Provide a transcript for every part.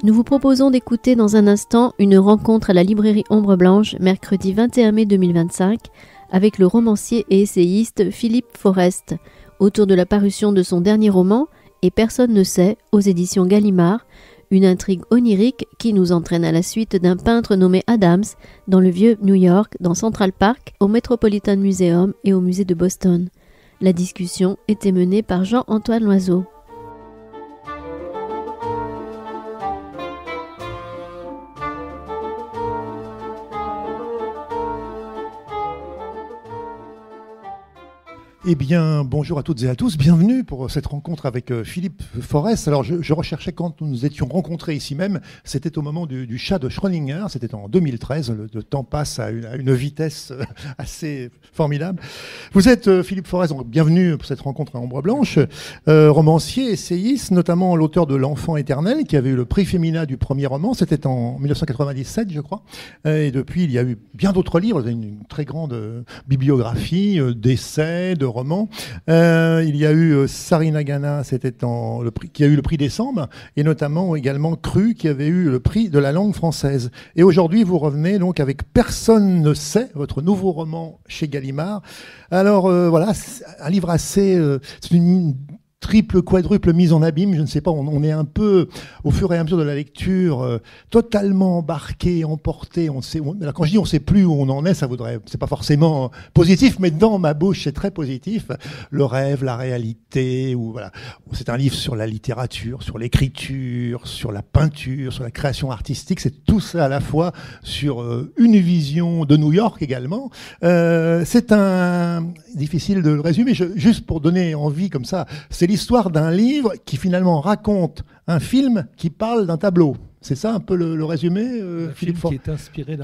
Nous vous proposons d'écouter dans un instant une rencontre à la librairie Ombre Blanche, mercredi 21 mai 2025, avec le romancier et essayiste Philippe Forest, autour de la parution de son dernier roman « Et personne ne sait » aux éditions Gallimard, une intrigue onirique qui nous entraîne à la suite d'un peintre nommé Adams dans le vieux New York, dans Central Park, au Metropolitan Museum et au musée de Boston. La discussion était menée par Jean-Antoine Loiseau. Eh bien, bonjour à toutes et à tous. Bienvenue pour cette rencontre avec Philippe Forest. Alors, je recherchais quand nous nous étions rencontrés ici même. C'était au moment du chat de Schrödinger. C'était en 2013. Le temps passe à une vitesse assez formidable. Vous êtes Philippe Forest. Donc, bienvenue pour cette rencontre à Ombre Blanche. Romancier, essayiste, notamment l'auteur de L'Enfant éternel, qui avait eu le prix Femina du premier roman. C'était en 1997, je crois. Et depuis, il y a eu bien d'autres livres. Vous avez une très grande bibliographie d'essais, de romans. Il y a eu Sarinagana, c'était qui a eu le prix Décembre, et notamment également Cru, qui avait eu le prix de la langue française. Et aujourd'hui, vous revenez donc avec Personne ne sait, votre nouveau roman chez Gallimard. Alors voilà, un livre assez... c'est une triple, quadruple mise en abîme, je ne sais pas, on est un peu, au fur et à mesure de la lecture, totalement embarqué, emporté. Quand je dis on ne sait plus où on en est, c'est pas forcément positif, mais dans ma bouche, c'est très positif. Le rêve, la réalité, voilà. C'est un livre sur la littérature, sur l'écriture, sur la peinture, sur la création artistique. C'est tout ça à la fois sur une vision de New York également. C'est difficile de le résumer, juste pour donner envie comme ça. C'est l'histoire d'un livre qui finalement raconte un film qui parle d'un tableau. C'est ça un peu le résumé, Philippe Forest,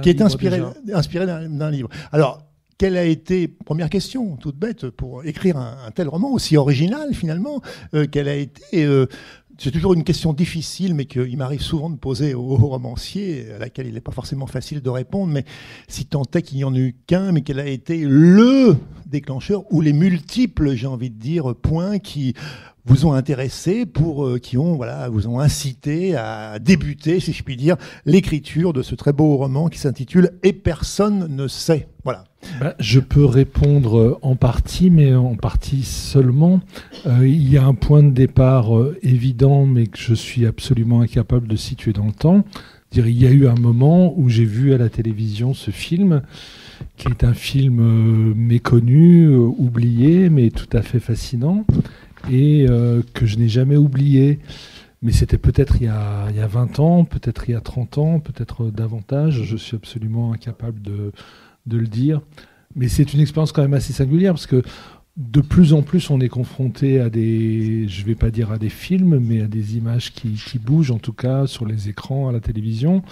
qui est inspiré d'un livre. Inspiré d'un livre. Alors, quelle a été, première question, toute bête, pour écrire un tel roman aussi original finalement, quelle a été... c'est toujours une question difficile, mais qu'il m'arrive souvent de poser aux romanciers, à laquelle il n'est pas forcément facile de répondre, mais si tant est qu'il n'y en eut qu'un, mais quel a été le déclencheur, ou les multiples, j'ai envie de dire, points qui vous ont intéressé, qui vous ont incité à débuter, si je puis dire, l'écriture de ce très beau roman qui s'intitule « Et personne ne sait ». Voilà. Je peux répondre en partie, mais en partie seulement. Il y a un point de départ évident, mais que je suis absolument incapable de situer dans le temps. Il y a eu un moment où j'ai vu à la télévision ce film, qui est un film méconnu, oublié, mais tout à fait fascinant, et que je n'ai jamais oublié. Mais c'était peut-être il y a 20 ans, peut-être il y a 30 ans, peut-être davantage. Je suis absolument incapable de le dire. Mais c'est une expérience quand même assez singulière, parce que de plus en plus on est confronté à je vais pas dire à des films, mais à des images qui bougent, en tout cas sur les écrans, à la télévision.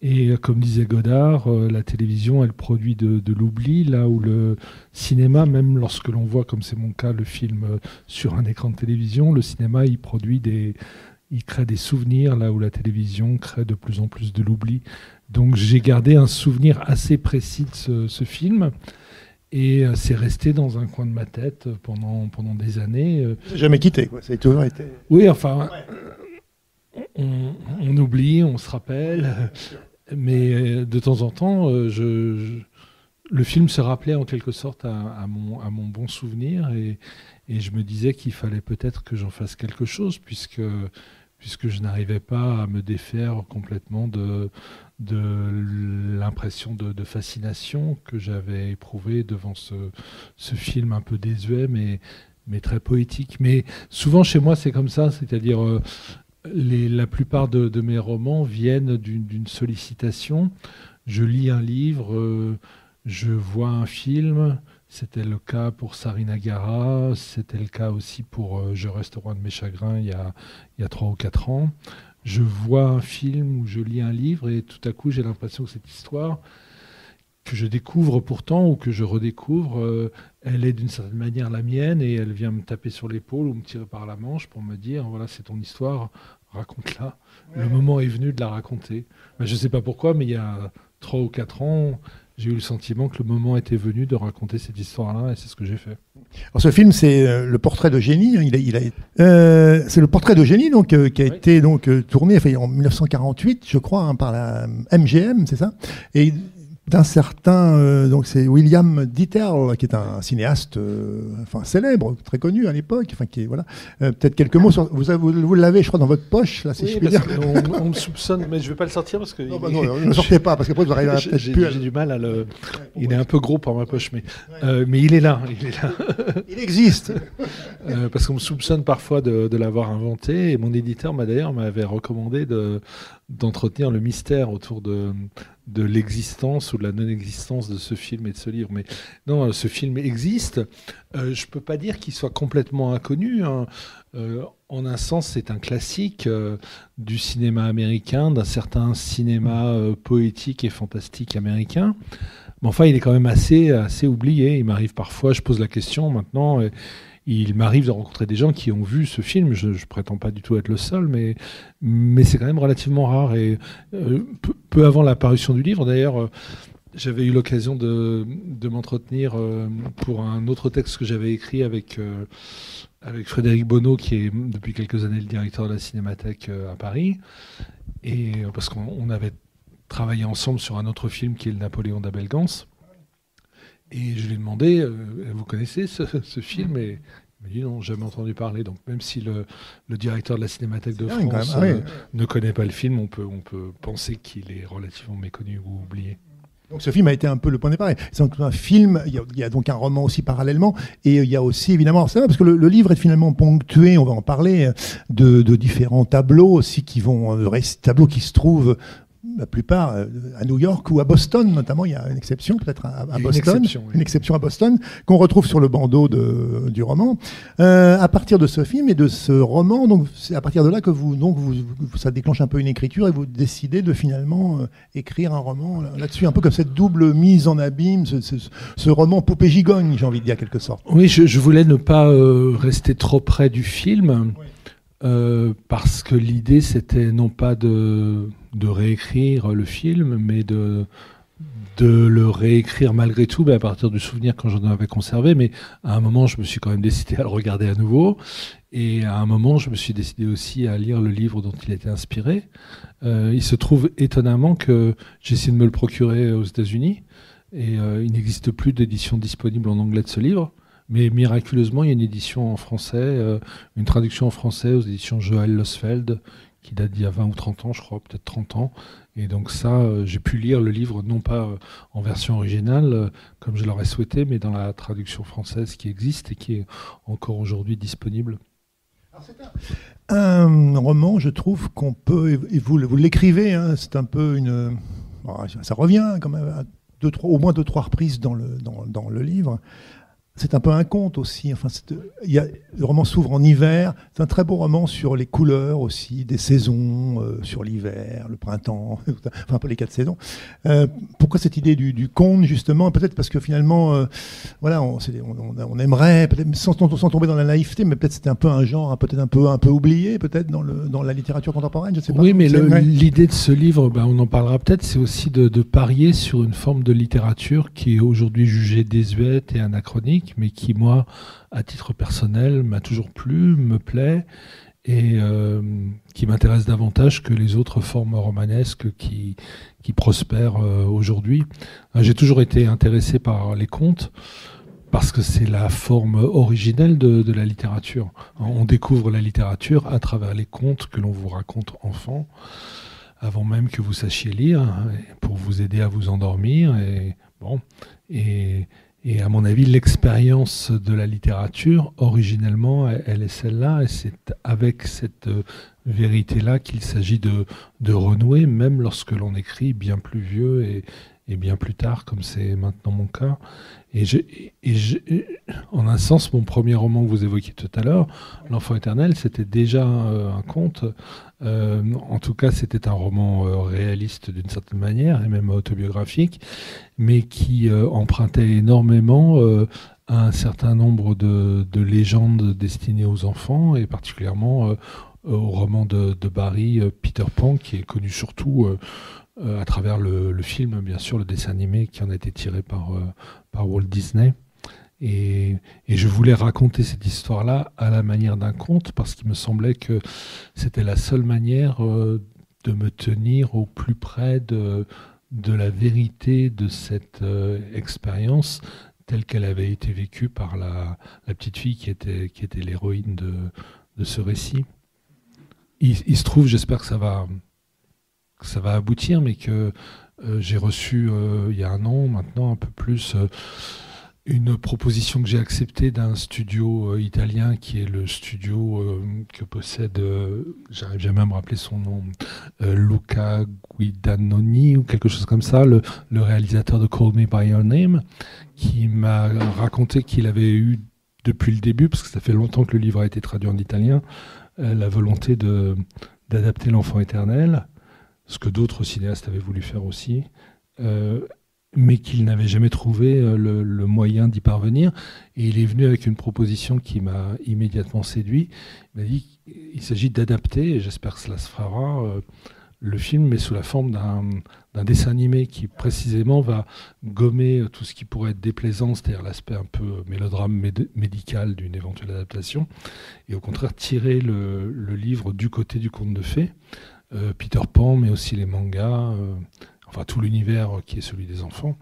Et comme disait Godard, la télévision, elle produit de l'oubli, là où le cinéma, même lorsque l'on voit, comme c'est mon cas, le film sur un écran de télévision, le cinéma, il crée des souvenirs, là où la télévision crée de plus en plus de l'oubli. Donc j'ai gardé un souvenir assez précis de ce film, et c'est resté dans un coin de ma tête pendant des années. Jamais quitté, quoi. Ça a toujours été... Oui, enfin, on oublie, on se rappelle, mais de temps en temps, le film se rappelait en quelque sorte à mon bon souvenir, et je me disais qu'il fallait peut-être que j'en fasse quelque chose, puisque je n'arrivais pas à me défaire complètement de l'impression de fascination que j'avais éprouvée devant ce film un peu désuet, mais très poétique. Mais souvent chez moi c'est comme ça, c'est-à-dire la plupart de mes romans viennent d'une sollicitation. Je lis un livre, je vois un film. C'était le cas pour Sarinagara, c'était le cas aussi pour Je reste roi de mes chagrins il y a 3 ou 4 ans. Je vois un film ou je lis un livre, et tout à coup j'ai l'impression que cette histoire, que je découvre pourtant ou que je redécouvre, elle est d'une certaine manière la mienne, et elle vient me taper sur l'épaule ou me tirer par la manche pour me dire, voilà, c'est ton histoire, raconte-la. Ouais. Le moment est venu de la raconter. Je ne sais pas pourquoi, mais il y a 3 ou 4 ans, j'ai eu le sentiment que le moment était venu de raconter cette histoire-là, et c'est ce que j'ai fait. Alors, ce film, c'est le portrait d'Eugénie. C'est le portrait d'Eugénie qui a été tourné en 1948, je crois, par la MGM, c'est ça. Et d'un certain, c'est William Ditterle, qui est un cinéaste célèbre, très connu à l'époque. Peut-être quelques mots sur. Vous l'avez, je crois, dans votre poche, là, si je puis dire. On me soupçonne, mais je ne vais pas le sortir parce que. Non, ne sortez pas, parce qu'après vous arrivez à peut-être plus. J'ai du mal à le. Il est un peu gros pour ma poche, mais il est là. Il existe. Parce qu'on me soupçonne parfois de l'avoir inventé, et mon éditeur m'avait recommandé d'entretenir le mystère autour de l'existence ou de la non-existence de ce film et de ce livre. Mais non, ce film existe. Je ne peux pas dire qu'il soit complètement inconnu, hein. En un sens, c'est un classique du cinéma américain, d'un certain cinéma poétique et fantastique américain. Mais enfin, il est quand même assez oublié. Il m'arrive parfois, je pose la question maintenant, il m'arrive de rencontrer des gens qui ont vu ce film. Je ne prétends pas du tout être le seul, mais c'est quand même relativement rare. Et peu avant la parution du livre, d'ailleurs, j'avais eu l'occasion de m'entretenir pour un autre texte que j'avais écrit avec Frédéric Bonneau, qui est depuis quelques années le directeur de la Cinémathèque à Paris. Et parce qu'on avait travaillé ensemble sur un autre film qui est le Napoléon d'Abel Gance. Et je lui ai demandé, vous connaissez ce film? Et il m'a dit non, jamais entendu parler. Donc même si le directeur de la Cinémathèque de France ne connaît pas le film, on peut penser qu'il est relativement méconnu ou oublié. Donc ce film a été un peu le point de départ. C'est un film, il y a donc un roman aussi parallèlement, et il y a aussi évidemment, c'est vrai, parce que le livre est finalement ponctué, on va en parler, de différents tableaux aussi tableaux qui se trouvent la plupart à New York ou à Boston notamment. Il y a une exception peut-être à Boston, une exception à Boston qu'on retrouve sur le bandeau du roman. À partir de ce film et de ce roman, donc c'est à partir de là que ça déclenche un peu une écriture et vous décidez de finalement écrire un roman là-dessus, un peu comme cette double mise en abîme, ce roman poupée gigogne, j'ai envie de dire quelque sorte. Oui, je voulais ne pas rester trop près du film. Oui. Parce que l'idée, c'était non pas de réécrire le film, mais de le réécrire malgré tout, à partir du souvenir quand j'en avais conservé. Mais à un moment, je me suis quand même décidé à le regarder à nouveau. Et à un moment, je me suis décidé aussi à lire le livre dont il était inspiré. Il se trouve étonnamment que j'ai essayé de me le procurer aux États-Unis. Et il n'existe plus d'édition disponible en anglais de ce livre. Mais miraculeusement, il y a une édition en français, une traduction en français aux éditions Joël Losfeld, qui date d'il y a 20 ou 30 ans, je crois, peut-être 30 ans. Et donc ça, j'ai pu lire le livre, non pas en version originale, comme je l'aurais souhaité, mais dans la traduction française qui existe et qui est encore aujourd'hui disponible. Alors c'est un roman, je trouve, qu'on peut, et vous l'écrivez, hein, c'est un peu ça revient quand même à au moins 2-3 reprises dans le livre. C'est un peu un conte aussi. Enfin, le roman s'ouvre en hiver. C'est un très beau roman sur les couleurs aussi, des saisons, sur l'hiver, le printemps, enfin un peu les 4 saisons. Pourquoi cette idée du conte, justement? Peut-être parce que finalement, on aimerait, peut-être sans tomber dans la naïveté, mais peut-être c'était un peu un genre, peut-être un peu oublié, peut-être dans la littérature contemporaine. Je sais pas. Oui, mais l'idée de ce livre, on en parlera peut-être, c'est aussi de parier sur une forme de littérature qui est aujourd'hui jugée désuète et anachronique, mais qui, moi, à titre personnel, m'a toujours plu, me plaît, et qui m'intéresse davantage que les autres formes romanesques qui prospèrent aujourd'hui. J'ai toujours été intéressé par les contes, parce que c'est la forme originelle de la littérature. On découvre la littérature à travers les contes que l'on vous raconte enfant, avant même que vous sachiez lire, pour vous aider à vous endormir. Et à mon avis, l'expérience de la littérature, originellement, elle est celle-là, et c'est avec cette vérité-là qu'il s'agit de renouer, même lorsque l'on écrit bien plus vieux et bien plus tard, comme c'est maintenant mon cas. En un sens, mon premier roman que vous évoquiez tout à l'heure, L'Enfant éternel, c'était déjà un conte. En tout cas, c'était un roman réaliste d'une certaine manière, et même autobiographique, mais qui empruntait énormément à un certain nombre de légendes destinées aux enfants, et particulièrement au roman de Barry, Peter Pan, qui est connu surtout à travers le film, bien sûr, le dessin animé qui en a été tiré par Walt Disney. Et je voulais raconter cette histoire-là à la manière d'un conte, parce qu'il me semblait que c'était la seule manière de me tenir au plus près de la vérité de cette expérience telle qu'elle avait été vécue par la petite fille qui était l'héroïne de ce récit. Il se trouve, j'espère que ça va aboutir, mais que j'ai reçu il y a un an maintenant, un peu plus, une proposition que j'ai acceptée d'un studio italien qui est le studio que possède, j'arrive jamais à me rappeler son nom, Luca Guidagnoni ou quelque chose comme ça, le réalisateur de Call Me By Your Name, qui m'a raconté qu'il avait eu depuis le début, parce que ça fait longtemps que le livre a été traduit en italien, la volonté d'adapter L'Enfant éternel, ce que d'autres cinéastes avaient voulu faire aussi, mais qu'il n'avait jamais trouvé le moyen d'y parvenir. Et il est venu avec une proposition qui m'a immédiatement séduit. Il m'a dit qu'il s'agit d'adapter, et j'espère que cela se fera, le film, mais sous la forme d'un dessin animé qui précisément va gommer tout ce qui pourrait être déplaisant, c'est-à-dire l'aspect un peu mélodrame médical d'une éventuelle adaptation, et au contraire tirer le livre du côté du conte de fées, Peter Pan, mais aussi les mangas, enfin tout l'univers qui est celui des enfants.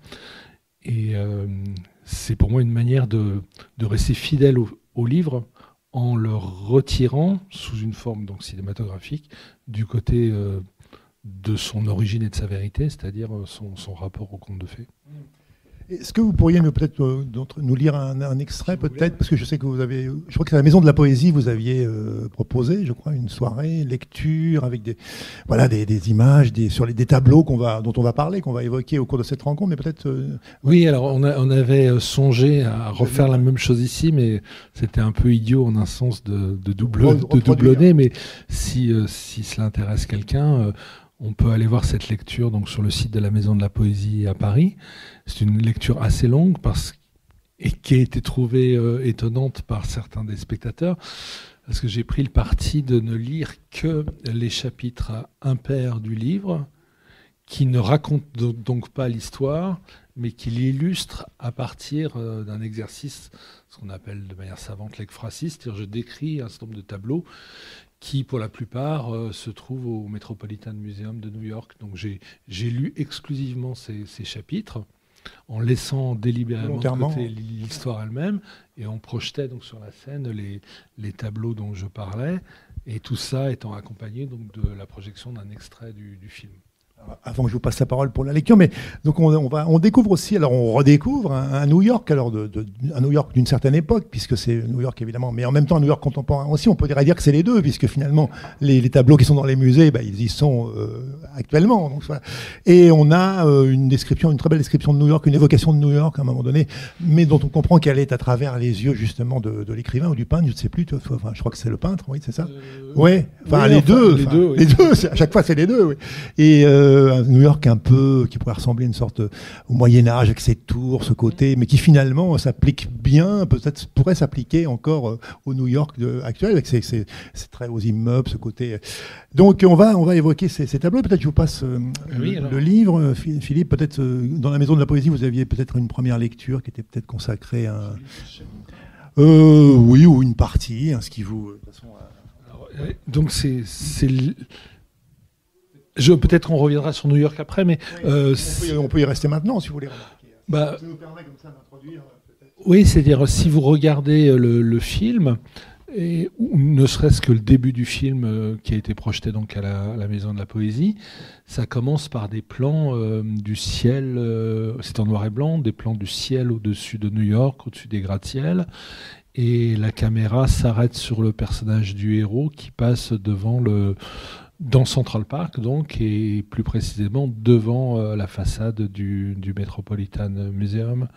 Et c'est pour moi une manière de rester fidèle au livre en le retirant sous une forme donc cinématographique du côté de son origine et de sa vérité, c'est-à-dire son rapport au conte de fées. Est-ce que vous pourriez peut-être nous lire un extrait, peut-être, parce que je sais que vous avez, je crois que à la Maison de la Poésie, vous aviez proposé, je crois, une soirée lecture avec des images, des tableaux dont on va parler, qu'on va évoquer au cours de cette rencontre, mais peut-être. Oui, alors on avait songé à refaire la même chose ici, mais c'était un peu idiot en un sens de doublonner, mais si cela intéresse quelqu'un. On peut aller voir cette lecture donc, sur le site de la Maison de la Poésie à Paris. C'est une lecture assez longue et qui a été trouvée étonnante par certains des spectateurs, parce que j'ai pris le parti de ne lire que les chapitres impairs du livre, qui ne racontent donc pas l'histoire, mais qui l'illustrent à partir d'un exercice, ce qu'on appelle de manière savante l'ekphrasis, c'est-à-dire je décris un certain nombre de tableaux qui, pour la plupart, se trouvent au Metropolitan Museum de New York. Donc j'ai lu exclusivement ces chapitres, en laissant délibérément de côté l'histoire elle-même, et on projetait donc sur la scène les tableaux dont je parlais, et tout ça étant accompagné donc de la projection d'un extrait du film. Avant que je vous passe la parole pour la lecture, mais donc on découvre aussi, alors on redécouvre un New York, alors un New York d'une certaine époque, puisque c'est New York évidemment, mais en même temps un New York contemporain aussi. On pourrait dire que c'est les deux, puisque finalement les tableaux qui sont dans les musées, ils y sont actuellement. Donc, voilà. Et on a une très belle description de New York, une évocation de New York à un moment donné, mais dont on comprend qu'elle est à travers les yeux justement de l'écrivain ou du peintre, je ne sais plus. Enfin, je crois que c'est le peintre, oui, c'est ça. Ouais. Enfin, oui, les deux. Les deux. À chaque fois, c'est les deux. Oui. Et un New York un peu qui pourrait ressembler à une sorte au Moyen-Âge avec ses tours, ce côté, mais qui finalement s'applique bien, peut-être pourrait s'appliquer encore au New York actuel avec ses très hauts immeubles, ce côté. Donc on va évoquer ces tableaux. Peut-être je vous passe le livre, Philippe. Peut-être dans la Maison de la Poésie, vous aviez peut-être une première lecture qui était peut-être consacrée à oui, ou une partie, ce qui vous. De toute façon, donc peut-être on reviendra sur New York après, mais on peut y rester maintenant si vous voulez remarquer. Ça nous permet comme ça d'introduire. Oui, c'est-à-dire si vous regardez le film, ou ne serait-ce que le début du film qui a été projeté donc à la Maison de la Poésie, ça commence par des plans du ciel, c'est en noir et blanc, des plans du ciel au-dessus de New York, au-dessus des gratte-ciel. Et la caméra s'arrête sur le personnage du héros qui passe dans Central Park, donc, et plus précisément devant la façade du Metropolitan Museum.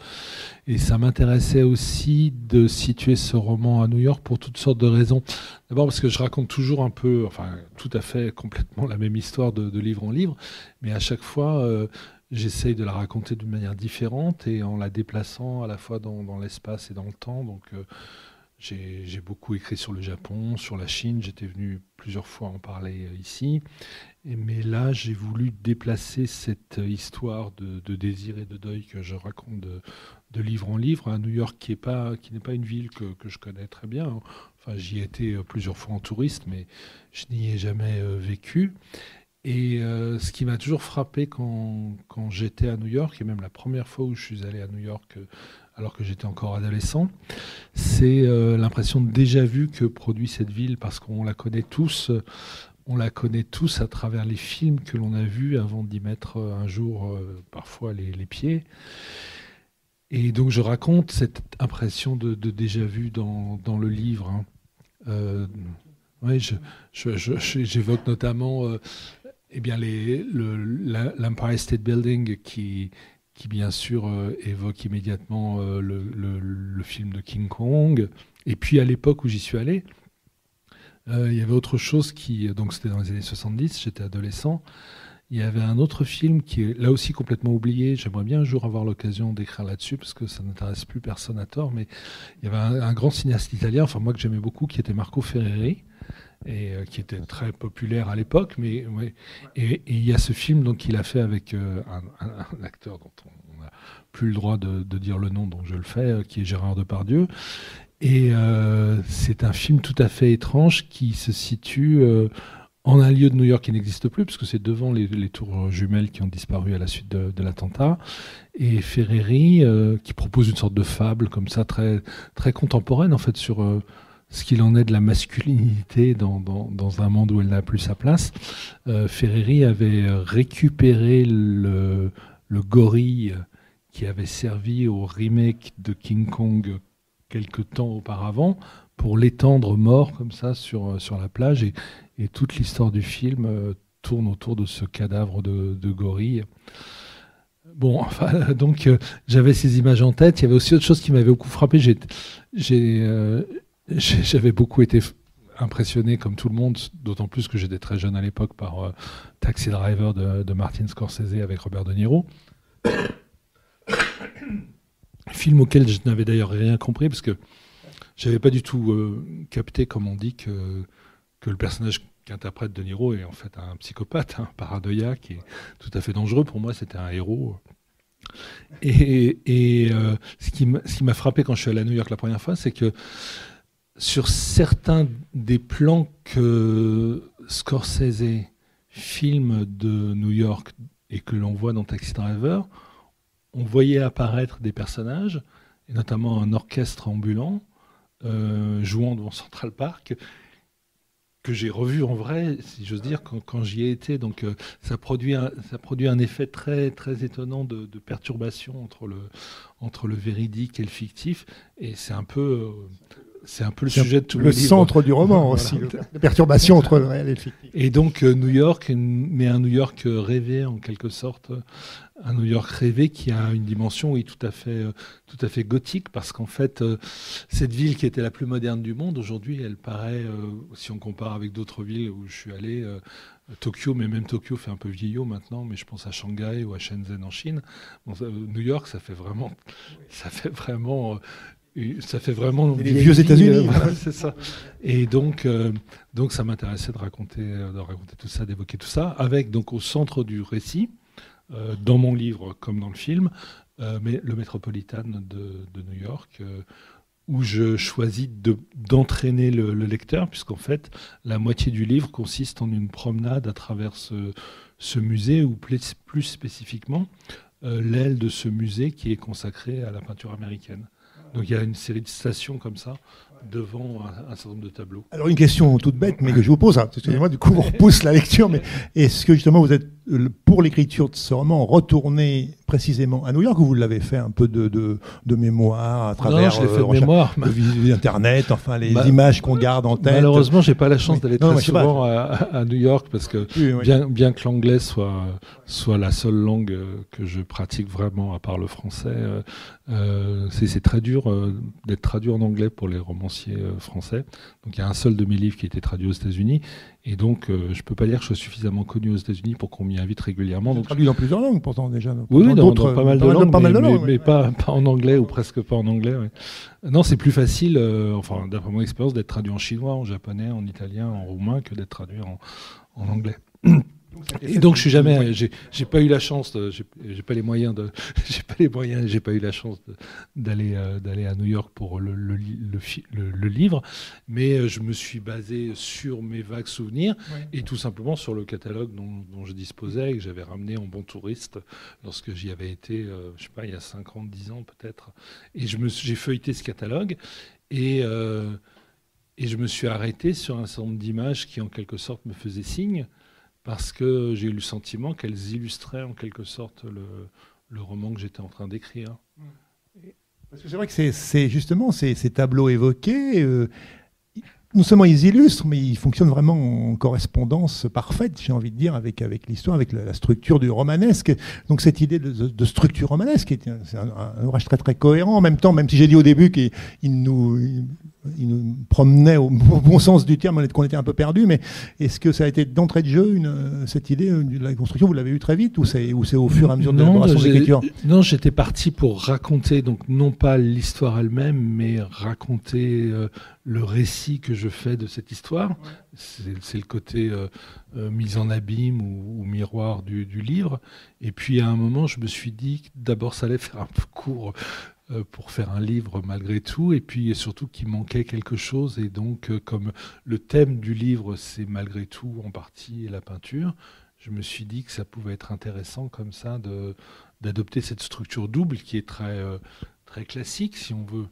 Et ça m'intéressait aussi de situer ce roman à New York pour toutes sortes de raisons. D'abord parce que je raconte toujours un peu, enfin tout à fait complètement la même histoire de livre en livre, mais à chaque fois j'essaye de la raconter d'une manière différente et en la déplaçant à la fois dans l'espace et dans le temps. Donc j'ai beaucoup écrit sur le Japon, sur la Chine. J'étais venu plusieurs fois en parler ici. Mais là, j'ai voulu déplacer cette histoire de désir et de deuil que je raconte de livre en livre à New York, qui n'est pas une ville que je connais très bien. Enfin, j'y ai été plusieurs fois en touriste, mais je n'y ai jamais vécu. Et ce qui m'a toujours frappé quand j'étais à New York, et même la première fois où je suis allé à New York, alors que j'étais encore adolescent, c'est l'impression de déjà-vu que produit cette ville, parce qu'on la connaît tous. On la connaît tous à travers les films que l'on a vus avant d'y mettre un jour parfois les pieds. Et donc je raconte cette impression de déjà-vu dans le livre. Ouais, j'évoque notamment eh bien l'Empire State Building qui bien sûr évoque immédiatement le film de King Kong. Et puis à l'époque où j'y suis allé, il y avait autre chose donc c'était dans les années 70, j'étais adolescent. Il y avait un autre film qui est là aussi complètement oublié. J'aimerais bien un jour avoir l'occasion d'écrire là-dessus parce que ça n'intéresse plus personne à tort. Mais il y avait un grand cinéaste italien, enfin moi que j'aimais beaucoup, qui était Marco Ferreri et qui était très populaire à l'époque. Mais ouais. Et il y a ce film donc qu'il a fait avec un acteur dont on n'a plus le droit de dire le nom, donc je le fais, qui est Gérard Depardieu. Et c'est un film tout à fait étrange qui se situe en un lieu de New York qui n'existe plus, parce que c'est devant les tours jumelles qui ont disparu à la suite de l'attentat. Et Ferreri, qui propose une sorte de fable comme ça, très, très contemporaine en fait, sur ce qu'il en est de la masculinité dans un monde où elle n'a plus sa place. Ferreri avait récupéré le gorille qui avait servi au remake de King Kong quelque temps auparavant, pour l'étendre mort comme ça sur la plage. Et toute l'histoire du film tourne autour de ce cadavre de gorille. Bon, enfin, donc j'avais ces images en tête. Il y avait aussi autre chose qui m'avait beaucoup frappé. J'avais beaucoup été impressionné, comme tout le monde, d'autant plus que j'étais très jeune à l'époque, par Taxi Driver de Martin Scorsese avec Robert De Niro. Film auquel je n'avais d'ailleurs rien compris, parce que je n'avais pas du tout capté, comme on dit, que le personnage qu'interprète De Niro est en fait un psychopathe, un paranoïaque, qui est tout à fait dangereux. Pour moi, c'était un héros. Et ce qui m'a frappé quand je suis allé à New York la première fois, c'est que sur certains des plans que Scorsese filme de New York et que l'on voit dans Taxi Driver, on voyait apparaître des personnages, et notamment un orchestre ambulant, jouant devant Central Park, que j'ai revu en vrai, si j'ose dire, quand j'y ai été. Donc ça produit un effet très, très étonnant de perturbation entre le véridique et le fictif, et c'est un peu le sujet de tout le livre. Le centre du roman aussi, la perturbation entre le réel et le fictif. Et donc New York, mais un New York rêvé en quelque sorte, un New York rêvé qui a une dimension, oui, tout à fait gothique, parce qu'en fait, cette ville qui était la plus moderne du monde, aujourd'hui, elle paraît, si on compare avec d'autres villes où je suis allé, Tokyo, mais même Tokyo fait un peu vieillot maintenant, mais je pense à Shanghai ou à Shenzhen en Chine. Bon, New York, ça fait vraiment les vieux États-Unis. Voilà, c'est ça. Et donc ça m'intéressait de raconter tout ça, d'évoquer tout ça, avec donc au centre du récit, dans mon livre comme dans le film, mais le Metropolitan de New York, où je choisis d'entraîner le lecteur, puisqu'en fait la moitié du livre consiste en une promenade à travers ce musée, ou plus spécifiquement l'aile de ce musée qui est consacrée à la peinture américaine. Donc il y a une série de stations comme ça, devant un certain nombre de tableaux. Alors une question toute bête, mais que je vous pose, excusez-moi, du coup on repousse la lecture, mais est-ce que justement vous êtes, pour l'écriture de ce roman, retourné précisément à New York, ou vous l'avez fait un peu de mémoire à travers je l'ai fait de mémoire. Internet, enfin les images qu'on garde en tête? Malheureusement, j'ai pas la chance d'aller très souvent à New York, parce que bien que l'anglais soit la seule langue que je pratique vraiment, à part le français, c'est très dur d'être traduit en anglais pour les romanciers romancier français. Donc il y a un seul de mes livres qui a été traduit aux États-Unis. Et donc, je ne peux pas dire que je sois suffisamment connu aux États-Unis pour qu'on m'y invite régulièrement. Donc, traduit dans plusieurs langues, pourtant, déjà. Oui, dans pas mal de langues, mais pas en anglais, ou presque pas en anglais. Ouais. Non, c'est plus facile, enfin, d'après mon expérience, d'être traduit en chinois, en japonais, en italien, en roumain, que d'être traduit en anglais. Et donc, j'ai pas eu la chance, j'ai pas les moyens, j'ai pas eu la chance d'aller à New York pour le livre, mais je me suis basé sur mes vagues souvenirs et tout simplement sur le catalogue dont je disposais et que j'avais ramené en bon touriste lorsque j'y avais été, je sais pas, il y a 5 ans, 10 ans peut-être. Et j'ai feuilleté ce catalogue et je me suis arrêté sur un certain nombre d'images qui en quelque sorte me faisaient signe, parce que j'ai eu le sentiment qu'elles illustraient en quelque sorte le roman que j'étais en train d'écrire. Parce que c'est vrai que c'est justement ces tableaux évoqués, non seulement ils illustrent, mais ils fonctionnent vraiment en correspondance parfaite, j'ai envie de dire, avec l'histoire, avec la structure du romanesque. Donc cette idée de structure romanesque, c'est un ouvrage très très cohérent. En même temps, même si j'ai dit au début qu'il nous promenait au bon sens du terme, qu'on était un peu perdu, mais est-ce que ça a été d'entrée de jeu, cette idée de la construction, vous l'avez eu très vite, ou c'est au fur et à mesure de l'élaboration de l'écriture? Non, j'étais parti pour raconter, donc non pas l'histoire elle-même, mais raconter le récit que je fais de cette histoire. C'est le côté mise en abîme ou miroir du livre. Et puis à un moment, je me suis dit que d'abord ça allait faire un peu court pour faire un livre malgré tout, et puis surtout qu'il manquait quelque chose, et donc comme le thème du livre c'est malgré tout en partie la peinture, je me suis dit que ça pouvait être intéressant comme ça d'adopter cette structure double qui est très classique si on veut,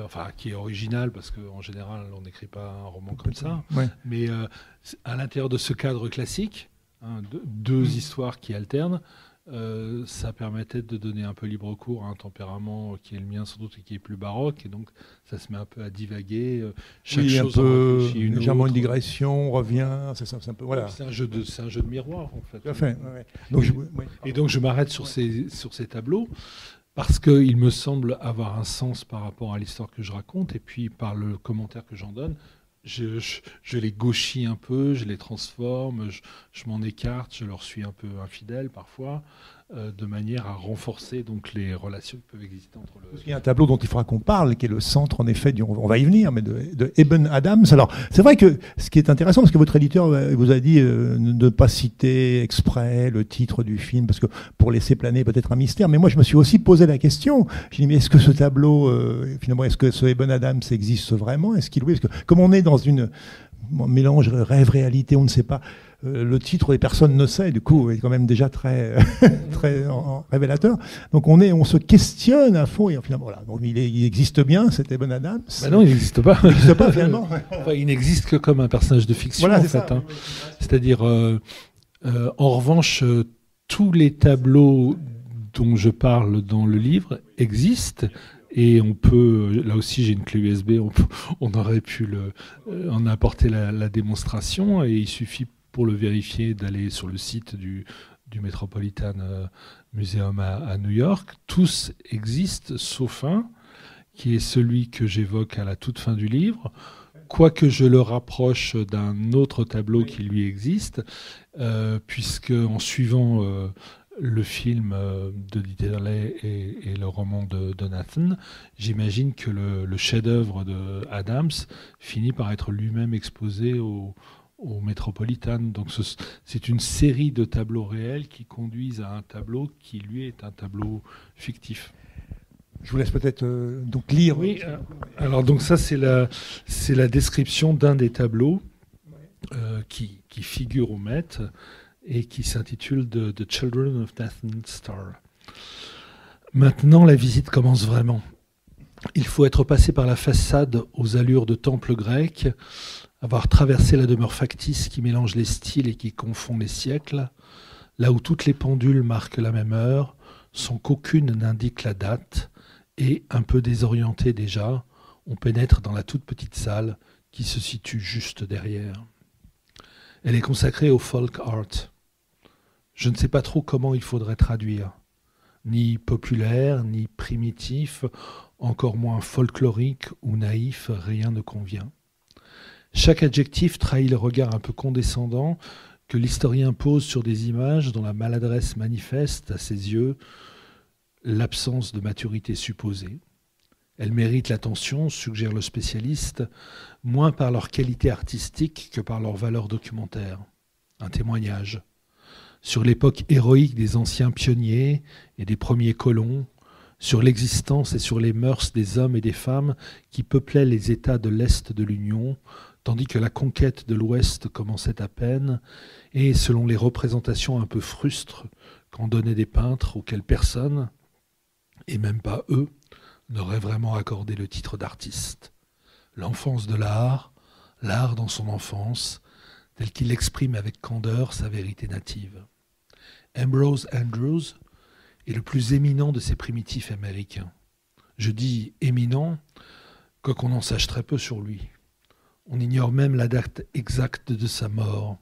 enfin qui est originale parce qu'en général on n'écrit pas un roman comme ça, mais à l'intérieur de ce cadre classique, deux histoires qui alternent, ça permettait de donner un peu libre cours à un tempérament qui est le mien sans doute et qui est plus baroque, et donc ça se met un peu à divaguer, chaque chose légèrement une digression, on revient, c'est un peu, voilà. C'est un jeu de miroir en fait. Tout à fait, Donc je m'arrête sur ces tableaux parce qu'il me semble avoir un sens par rapport à l'histoire que je raconte, et puis par le commentaire que j'en donne. Je les gauchis un peu, je les transforme, je m'en écarte, je leur suis un peu infidèle parfois, de manière à renforcer donc les relations qui peuvent exister entre le... Il y a un tableau dont il faudra qu'on parle, qui est le centre en effet, on va y venir, mais de Eben Adams. Alors c'est vrai que ce qui est intéressant, parce que votre éditeur vous a dit de ne pas citer exprès le titre du film, parce que pour laisser planer peut-être un mystère, mais moi je me suis aussi posé la question, j'ai dit mais est-ce que ce tableau, finalement, est-ce que ce Eben Adams existe vraiment? Est-ce qu'il, parce que comme on est dans un mélange rêve-réalité, on ne sait pas. Le titre, les personnes ne savent, du coup, est quand même déjà très, très révélateur. Donc on se questionne à fond, et finalement, voilà. Donc il existe bien, cet Eben Adams. Bah non, il n'existe pas. Il n'existe pas finalement. Enfin, il n'existe que comme un personnage de fiction, voilà, en fait. Hein. C'est-à-dire, en revanche, tous les tableaux dont je parle dans le livre existent. Et on peut, là aussi j'ai une clé USB, on aurait pu en apporter la démonstration, et il suffit pour le vérifier d'aller sur le site du Metropolitan Museum à New York. Tous existent sauf un, qui est celui que j'évoque à la toute fin du livre, quoique je le rapproche d'un autre tableau qui lui existe, puisque en suivant... le film de Dieterle et le roman de Nathan, j'imagine que le chef-d'œuvre de Adams finit par être lui-même exposé au Metropolitan. Donc c'est une série de tableaux réels qui conduisent à un tableau qui, lui, est un tableau fictif. Je vous laisse peut-être donc lire. Oui, alors donc ça, c'est la description d'un des tableaux qui figure au Met, et qui s'intitule The Children of Nathan Starr. Maintenant, la visite commence vraiment. Il faut être passé par la façade aux allures de temple grec, avoir traversé la demeure factice qui mélange les styles et qui confond les siècles, là où toutes les pendules marquent la même heure, sans qu'aucune n'indique la date, et, un peu désorienté déjà, on pénètre dans la toute petite salle qui se situe juste derrière. Elle est consacrée au folk art. Je ne sais pas trop comment il faudrait traduire. Ni populaire, ni primitif, encore moins folklorique ou naïf, rien ne convient. Chaque adjectif trahit le regard un peu condescendant que l'historien pose sur des images dont la maladresse manifeste, à ses yeux, l'absence de maturité supposée. Elles méritent l'attention, suggère le spécialiste, moins par leur qualité artistique que par leur valeur documentaire. Un témoignage sur l'époque héroïque des anciens pionniers et des premiers colons, sur l'existence et sur les mœurs des hommes et des femmes qui peuplaient les États de l'Est de l'Union, tandis que la conquête de l'Ouest commençait à peine, et selon les représentations un peu frustres qu'en donnaient des peintres auxquels personne, et même pas eux, n'aurait vraiment accordé le titre d'artiste. L'enfance de l'art dans son enfance, tel qu'il exprime avec candeur sa vérité native. Ambrose Andrews est le plus éminent de ces primitifs américains. Je dis éminent, quoiqu'on en sache très peu sur lui. On ignore même la date exacte de sa mort.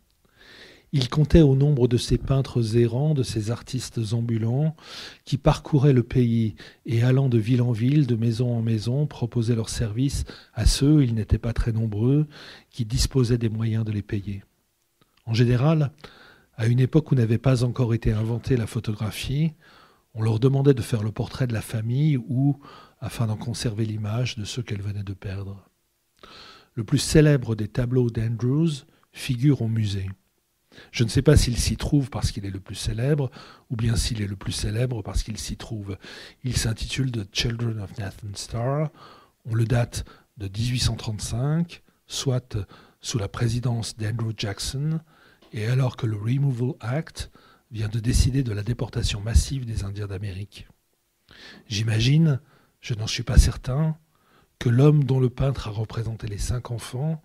Il comptait au nombre de ces peintres errants, de ces artistes ambulants, qui parcouraient le pays et allant de ville en ville, de maison en maison, proposaient leurs services à ceux, ils n'étaient pas très nombreux, qui disposaient des moyens de les payer. En général, à une époque où n'avait pas encore été inventée la photographie, on leur demandait de faire le portrait de la famille ou, afin d'en conserver l'image, de ceux qu'elle venait de perdre. Le plus célèbre des tableaux d'Andrews figure au musée. Je ne sais pas s'il s'y trouve parce qu'il est le plus célèbre, ou bien s'il est le plus célèbre parce qu'il s'y trouve. Il s'intitule The Children of Nathan Starr. On le date de 1835, soit sous la présidence d'Andrew Jackson, et alors que le Removal Act vient de décider de la déportation massive des Indiens d'Amérique. J'imagine, je n'en suis pas certain, que l'homme dont le peintre a représenté les 5 enfants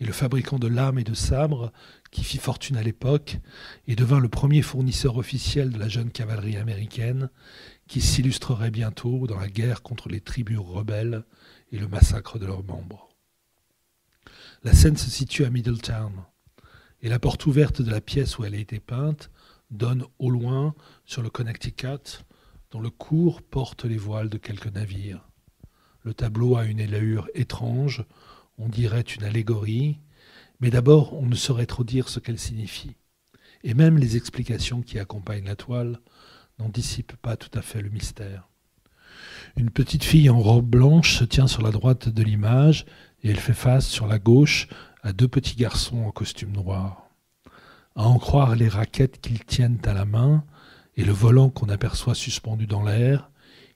est le fabricant de lames et de sabres qui fit fortune à l'époque et devint le premier fournisseur officiel de la jeune cavalerie américaine qui s'illustrerait bientôt dans la guerre contre les tribus rebelles et le massacre de leurs membres. La scène se situe à Middletown et la porte ouverte de la pièce où elle a été peinte donne au loin sur le Connecticut dont le cours porte les voiles de quelques navires. Le tableau a une allure étrange, on dirait une allégorie, mais d'abord on ne saurait trop dire ce qu'elle signifie. Et même les explications qui accompagnent la toile n'en dissipent pas tout à fait le mystère. Une petite fille en robe blanche se tient sur la droite de l'image et elle fait face sur la gauche à 2 petits garçons en costume noir. À en croire les raquettes qu'ils tiennent à la main et le volant qu'on aperçoit suspendu dans l'air,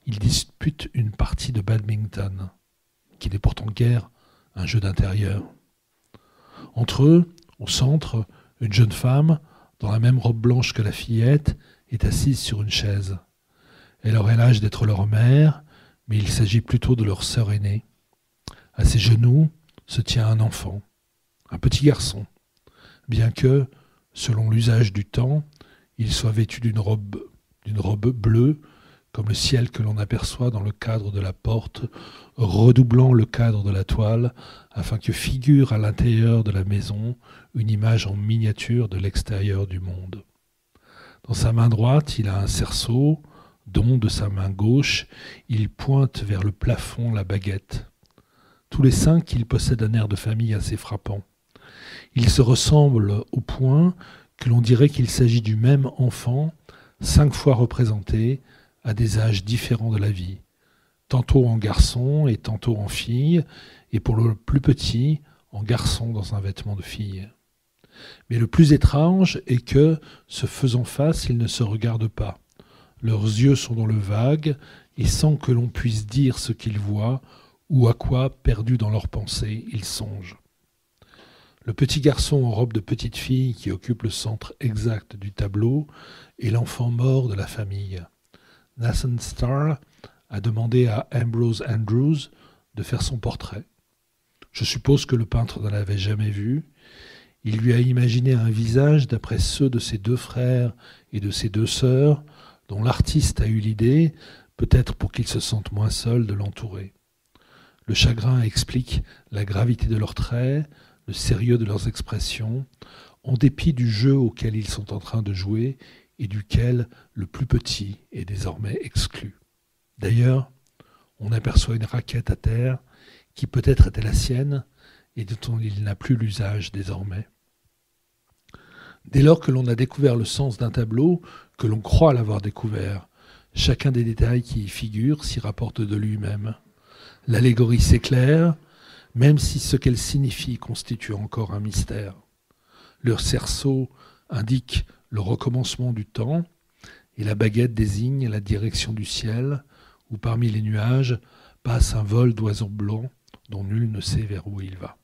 ils disputent une partie de badminton, qui n'est pourtant guère un jeu d'intérieur. Entre eux, au centre, une jeune femme, dans la même robe blanche que la fillette, est assise sur une chaise. Elle aurait l'âge d'être leur mère, mais il s'agit plutôt de leur sœur aînée. À ses genoux se tient un enfant, un petit garçon, bien que, selon l'usage du temps, il soit vêtu d'une robe bleue, comme le ciel que l'on aperçoit dans le cadre de la porte, redoublant le cadre de la toile, afin que figure à l'intérieur de la maison une image en miniature de l'extérieur du monde. Dans sa main droite, il a un cerceau, dont, de sa main gauche, il pointe vers le plafond la baguette. Tous les 5, il possède un air de famille assez frappant. Ils se ressemblent au point que l'on dirait qu'il s'agit du même enfant, 5 fois représenté, à des âges différents de la vie, tantôt en garçon et tantôt en fille, et pour le plus petit, en garçon dans un vêtement de fille. Mais le plus étrange est que, se faisant face, ils ne se regardent pas. Leurs yeux sont dans le vague, et sans que l'on puisse dire ce qu'ils voient, ou à quoi, perdus dans leurs pensées, ils songent. Le petit garçon en robe de petite fille qui occupe le centre exact du tableau est l'enfant mort de la famille. Nathan Starr a demandé à Ambrose Andrews de faire son portrait. Je suppose que le peintre ne l'avait jamais vu. Il lui a imaginé un visage d'après ceux de ses 2 frères et de ses 2 sœurs, dont l'artiste a eu l'idée, peut-être pour qu'ils se sentent moins seuls, de l'entourer. Le chagrin explique la gravité de leurs traits, le sérieux de leurs expressions, en dépit du jeu auquel ils sont en train de jouer et duquel le plus petit est désormais exclu. D'ailleurs, On aperçoit une raquette à terre qui peut-être était la sienne et dont il n'a plus l'usage désormais. Dès lors que l'on a découvert le sens d'un tableau, que l'on croit l'avoir découvert, chacun des détails qui y figurent s'y rapporte de lui-même. L'allégorie s'éclaire, même si ce qu'elle signifie constitue encore un mystère. Le cerceau indique le recommencement du temps, et la baguette désigne la direction du ciel, où parmi les nuages passe un vol d'oiseaux blancs dont nul ne sait vers où il va.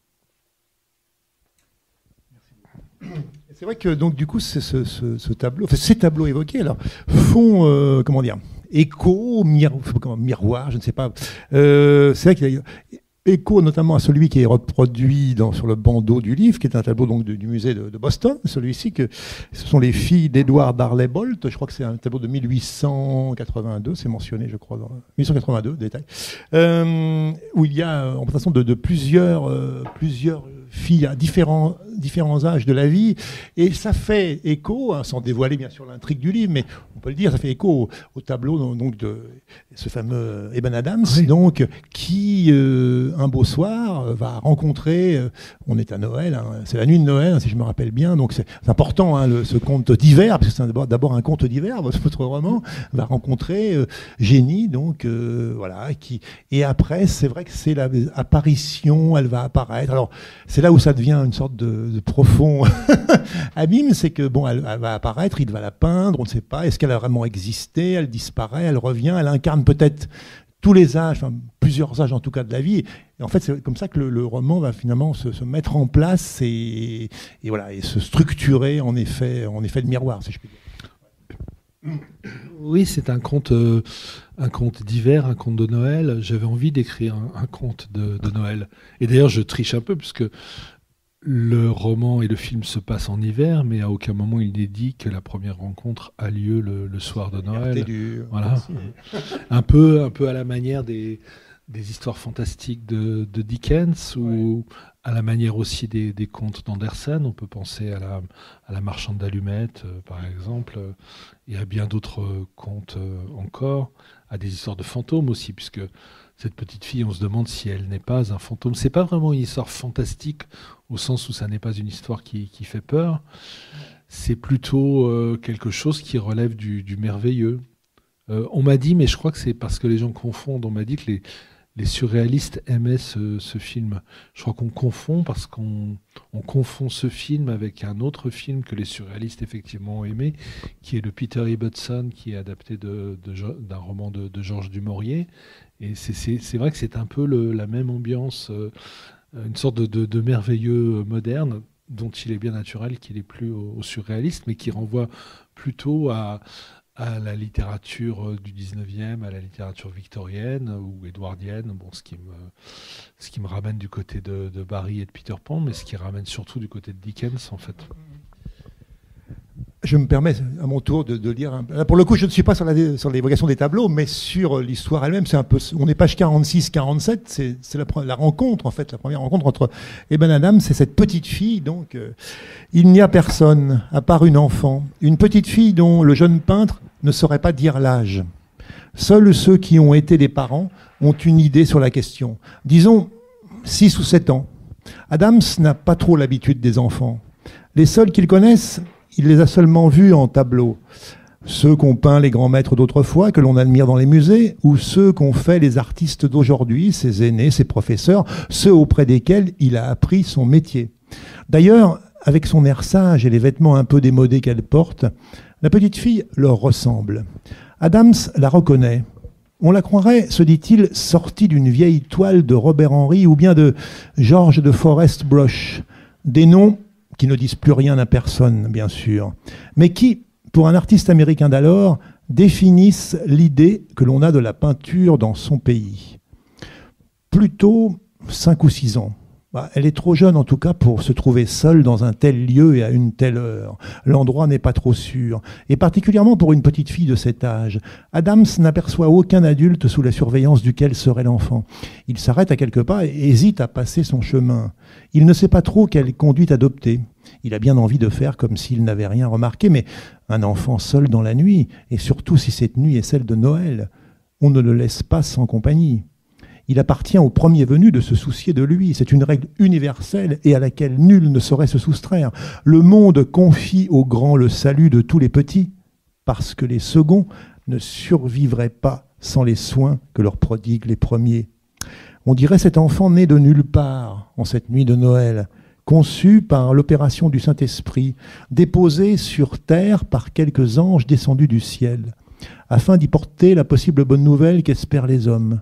C'est vrai que donc du coup ce tableau, enfin, ces tableaux évoqués alors font comment dire écho, miroir, je ne sais pas. C'est vrai qu'il y a écho notamment à celui qui est reproduit sur le bandeau du livre, qui est un tableau donc du musée de Boston. Celui-ci, ce sont les filles d'Edward Darley Bolt. Je crois que c'est un tableau de 1882, c'est mentionné, je crois, dans 1882, détail, où il y a en façon de plusieurs filles à différents âges de la vie, et ça fait écho, hein, sans dévoiler bien sûr l'intrigue du livre, mais on peut le dire, ça fait écho au tableau donc de ce fameux Eben Adams, oui. Donc qui un beau soir va rencontrer, on est à Noël, hein, c'est la nuit de Noël, hein, si je me rappelle bien, donc c'est important, hein, ce conte d'hiver, parce que c'est d'abord un conte d'hiver, votre roman, va rencontrer Jenny, donc voilà, et après c'est vrai que c'est l'apparition, elle va apparaître, alors c'est là où ça devient une sorte de profond abîme, c'est que bon, elle va apparaître, il va la peindre, on ne sait pas, est-ce qu'elle a vraiment existé, elle disparaît, elle revient, elle incarne peut-être tous les âges, enfin plusieurs âges en tout cas de la vie, et en fait c'est comme ça que le roman va finalement se mettre en place et voilà, et se structurer en effet de miroir, si je puis dire. Oui, c'est un conte d'hiver, un conte de Noël. J'avais envie d'écrire un conte de Noël. Et d'ailleurs, je triche un peu, puisque le roman et le film se passent en hiver, mais à aucun moment il n'est dit que la première rencontre a lieu le soir de Noël. Voilà. Un peu à la manière des histoires fantastiques de Dickens, ou à la manière aussi des contes d'Andersen. On peut penser à la marchande d'allumettes, par exemple, et à bien d'autres contes encore, à des histoires de fantômes aussi, puisque cette petite fille, on se demande si elle n'est pas un fantôme. C'est pas vraiment une histoire fantastique, au sens où ça n'est pas une histoire qui fait peur. C'est plutôt quelque chose qui relève du merveilleux. On m'a dit, mais je crois que c'est parce que les gens confondent, on m'a dit que les surréalistes aimaient ce film. Je crois qu'on confond, parce qu'on confond ce film avec un autre film que les surréalistes effectivement ont aimé, qui est le Peter Ibbotson, qui est adapté d'un roman de Georges Du Maurier. Et c'est vrai que c'est un peu la même ambiance, une sorte de merveilleux moderne, dont il est bien naturel qu'il est plus au surréaliste, mais qui renvoie plutôt à la littérature du 19e, à la littérature victorienne ou édouardienne, bon, ce qui me ramène du côté de Barrie et de Peter Pan, mais ce qui ramène surtout du côté de Dickens, en fait. Je me permets à mon tour de lire. Là, pour le coup, je ne suis pas sur l'évocation des tableaux, mais sur l'histoire elle-même. C'est un peu. On est page 46-47. C'est la rencontre, en fait, la première rencontre entre Eben Adams et cette petite fille. Donc, il n'y a personne à part une enfant, une petite fille dont le jeune peintre ne saurait pas dire l'âge. Seuls ceux qui ont été des parents ont une idée sur la question. Disons 6 ou 7 ans. Adams n'a pas trop l'habitude des enfants. Les seuls qu'il connaisse, il les a seulement vus en tableau. Ceux qu'ont peint les grands maîtres d'autrefois, que l'on admire dans les musées, ou ceux qu'ont fait les artistes d'aujourd'hui, ses aînés, ses professeurs, ceux auprès desquels il a appris son métier. D'ailleurs, avec son air sage et les vêtements un peu démodés qu'elle porte, la petite fille leur ressemble. Adams la reconnaît. On la croirait, se dit-il, sortie d'une vieille toile de Robert Henry ou bien de George de Forest Brush. Des noms qui ne disent plus rien à personne, bien sûr, mais qui, pour un artiste américain d'alors, définissent l'idée que l'on a de la peinture dans son pays. Plutôt 5 ou 6 ans. Elle est trop jeune en tout cas pour se trouver seule dans un tel lieu et à une telle heure. L'endroit n'est pas trop sûr. Et particulièrement pour une petite fille de cet âge. Adams n'aperçoit aucun adulte sous la surveillance duquel serait l'enfant. Il s'arrête à quelques pas et hésite à passer son chemin. Il ne sait pas trop quelle conduite adopter. Il a bien envie de faire comme s'il n'avait rien remarqué, mais un enfant seul dans la nuit, et surtout si cette nuit est celle de Noël, on ne le laisse pas sans compagnie. Il appartient au premier venu de se soucier de lui. C'est une règle universelle et à laquelle nul ne saurait se soustraire. Le monde confie aux grands le salut de tous les petits, parce que les seconds ne survivraient pas sans les soins que leur prodiguent les premiers. On dirait cet enfant né de nulle part en cette nuit de Noël, conçu par l'opération du Saint-Esprit, déposé sur terre par quelques anges descendus du ciel, afin d'y porter la possible bonne nouvelle qu'espèrent les hommes.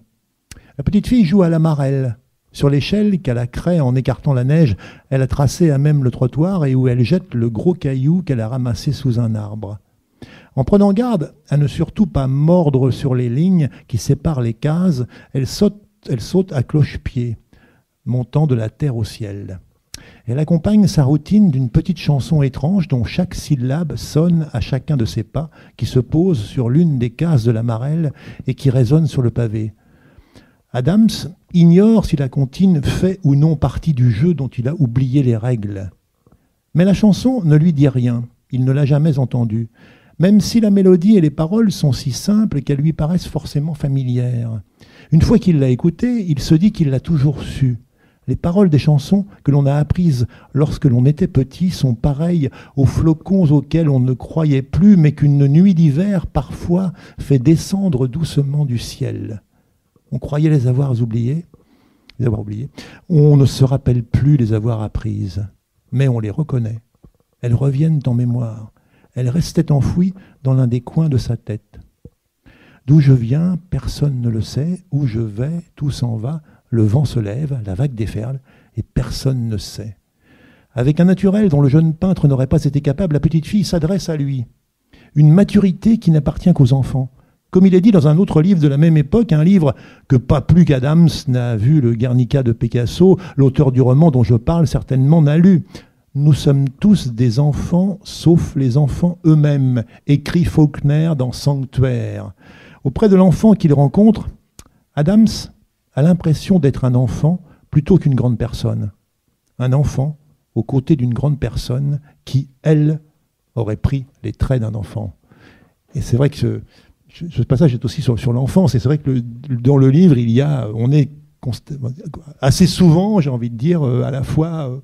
La petite fille joue à la marelle, sur l'échelle qu'elle a créée en écartant la neige. Elle a tracé à même le trottoir et où elle jette le gros caillou qu'elle a ramassé sous un arbre. En prenant garde à ne surtout pas mordre sur les lignes qui séparent les cases, elle saute à cloche-pied, montant de la terre au ciel. Elle accompagne sa routine d'une petite chanson étrange dont chaque syllabe sonne à chacun de ses pas, qui se pose sur l'une des cases de la marelle et qui résonne sur le pavé. Adams ignore si la comptine fait ou non partie du jeu dont il a oublié les règles. Mais la chanson ne lui dit rien, il ne l'a jamais entendue, même si la mélodie et les paroles sont si simples qu'elles lui paraissent forcément familières. Une fois qu'il l'a écoutée, il se dit qu'il l'a toujours su. Les paroles des chansons que l'on a apprises lorsque l'on était petit sont pareilles aux flocons auxquels on ne croyait plus, mais qu'une nuit d'hiver parfois fait descendre doucement du ciel. On croyait les avoir oubliées. On ne se rappelle plus les avoir apprises, mais on les reconnaît. Elles reviennent en mémoire. Elles restaient enfouies dans l'un des coins de sa tête. D'où je viens, personne ne le sait. Où je vais, tout s'en va. Le vent se lève, la vague déferle, et personne ne sait. Avec un naturel dont le jeune peintre n'aurait pas été capable, la petite fille s'adresse à lui. Une maturité qui n'appartient qu'aux enfants. Comme il est dit dans un autre livre de la même époque, un livre que pas plus qu'Adams n'a vu, le Guernica de Picasso, l'auteur du roman dont je parle certainement n'a lu. Nous sommes tous des enfants, sauf les enfants eux-mêmes, écrit Faulkner dans Sanctuaire. Auprès de l'enfant qu'il rencontre, Adams a l'impression d'être un enfant plutôt qu'une grande personne. Un enfant aux côtés d'une grande personne qui, elle, aurait pris les traits d'un enfant. Et c'est vrai que ce passage est aussi sur l'enfance. Et c'est vrai que dans le livre, on est assez souvent, j'ai envie de dire, à la fois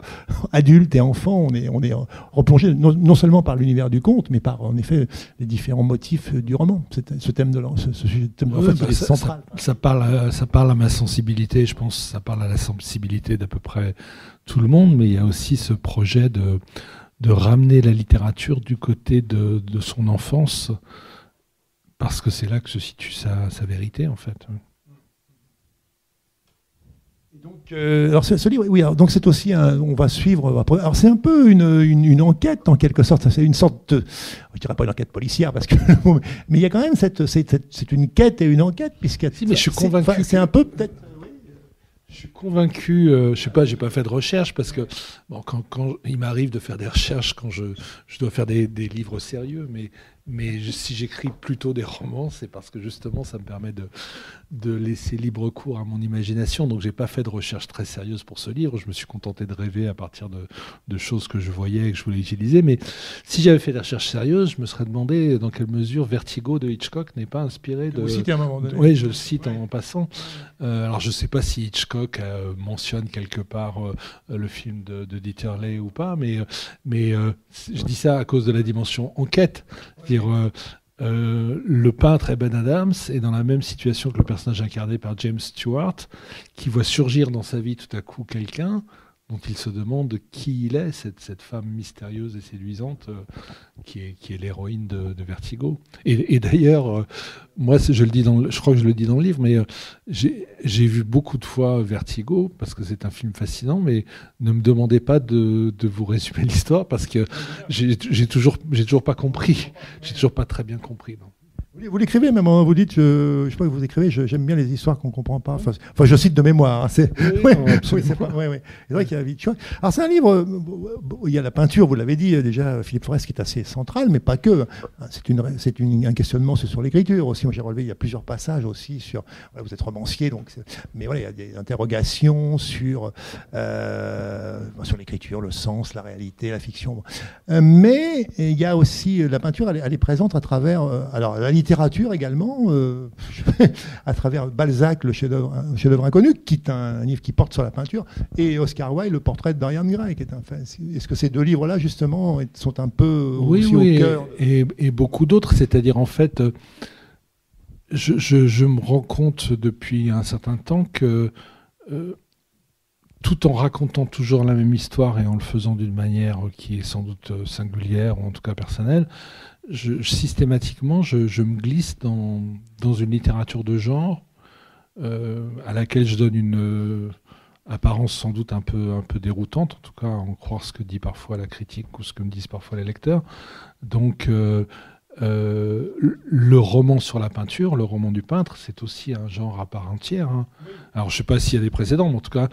adulte et enfant. On est replongé non seulement par l'univers du conte, mais par, en effet, les différents motifs du roman. Ce thème de l'enfant, il est central. Ça parle à ma sensibilité, je pense. Ça parle à la sensibilité d'à peu près tout le monde, mais il y a aussi ce projet de ramener la littérature du côté de son enfance, parce que c'est là que se situe sa vérité, en fait. Donc, alors ce livre, oui, alors, donc c'est aussi on va suivre. Alors c'est un peu une enquête en quelque sorte. C'est une sorte, je dirais pas une enquête policière parce que, mais il y a quand même c'est une quête et une enquête puisque. Si, mais je suis convaincu. C'est un peu peut-être. Je suis convaincu, je sais pas, j'ai pas fait de recherche parce que bon, quand il m'arrive de faire des recherches quand je dois faire des livres sérieux, mais si j'écris plutôt des romans, c'est parce que justement ça me permet de laisser libre cours à mon imagination. Donc j'ai pas fait de recherche très sérieuse pour ce livre. Je me suis contenté de rêver à partir de choses que je voyais et que je voulais utiliser. Mais si j'avais fait des recherches sérieuses, je me serais demandé dans quelle mesure Vertigo de Hitchcock n'est pas inspiré de. Vous citez à un moment donné. Oui, je le cite en passant. Alors je sais pas si Hitchcock mentionne quelque part le film de Dieterle ou pas, mais je dis ça à cause de la dimension enquête. C'est-à-dire, le peintre Eben Adams est dans la même situation que le personnage incarné par James Stewart, qui voit surgir dans sa vie tout à coup quelqu'un dont il se demande qui il est, cette femme mystérieuse et séduisante qui est l'héroïne de Vertigo. Et d'ailleurs, moi, je crois que je le dis dans le livre, mais j'ai vu beaucoup de fois Vertigo, parce que c'est un film fascinant, mais ne me demandez pas de vous résumer l'histoire, parce que j'ai toujours pas compris. J'ai toujours pas très bien compris. Non. Vous l'écrivez même, vous dites, je sais pas, vous écrivez, j'aime bien les histoires qu'on ne comprend pas. Enfin, je cite de mémoire. Hein, c'est vrai qu'il y a Hitchcock. Alors c'est un livre, il y a la peinture, vous l'avez dit déjà, Philippe Forest, qui est assez central, mais pas que. C'est un questionnement sur l'écriture aussi. Moi j'ai relevé, il y a plusieurs passages aussi sur, voilà, vous êtes romancier, donc, mais voilà, il y a des interrogations sur l'écriture, le sens, la réalité, la fiction. Mais il y a aussi, la peinture, elle est présente à travers, alors la littérature, littérature également, à travers Balzac, le chef-d'œuvre inconnu, qui est un livre qui porte sur la peinture, et Oscar Wilde, le portrait de Dorian Gray, qui est est-ce que ces deux livres-là, justement, sont un peu aussi au cœur et beaucoup d'autres, c'est-à-dire en fait, je me rends compte depuis un certain temps que tout en racontant toujours la même histoire et en le faisant d'une manière qui est sans doute singulière ou en tout cas personnelle, systématiquement, je me glisse dans une littérature de genre à laquelle je donne une apparence sans doute un peu déroutante, en tout cas à en croire ce que dit parfois la critique ou ce que me disent parfois les lecteurs. Donc le roman sur la peinture, le roman du peintre, c'est aussi un genre à part entière. Hein. Alors je ne sais pas s'il y a des précédents, mais en tout cas,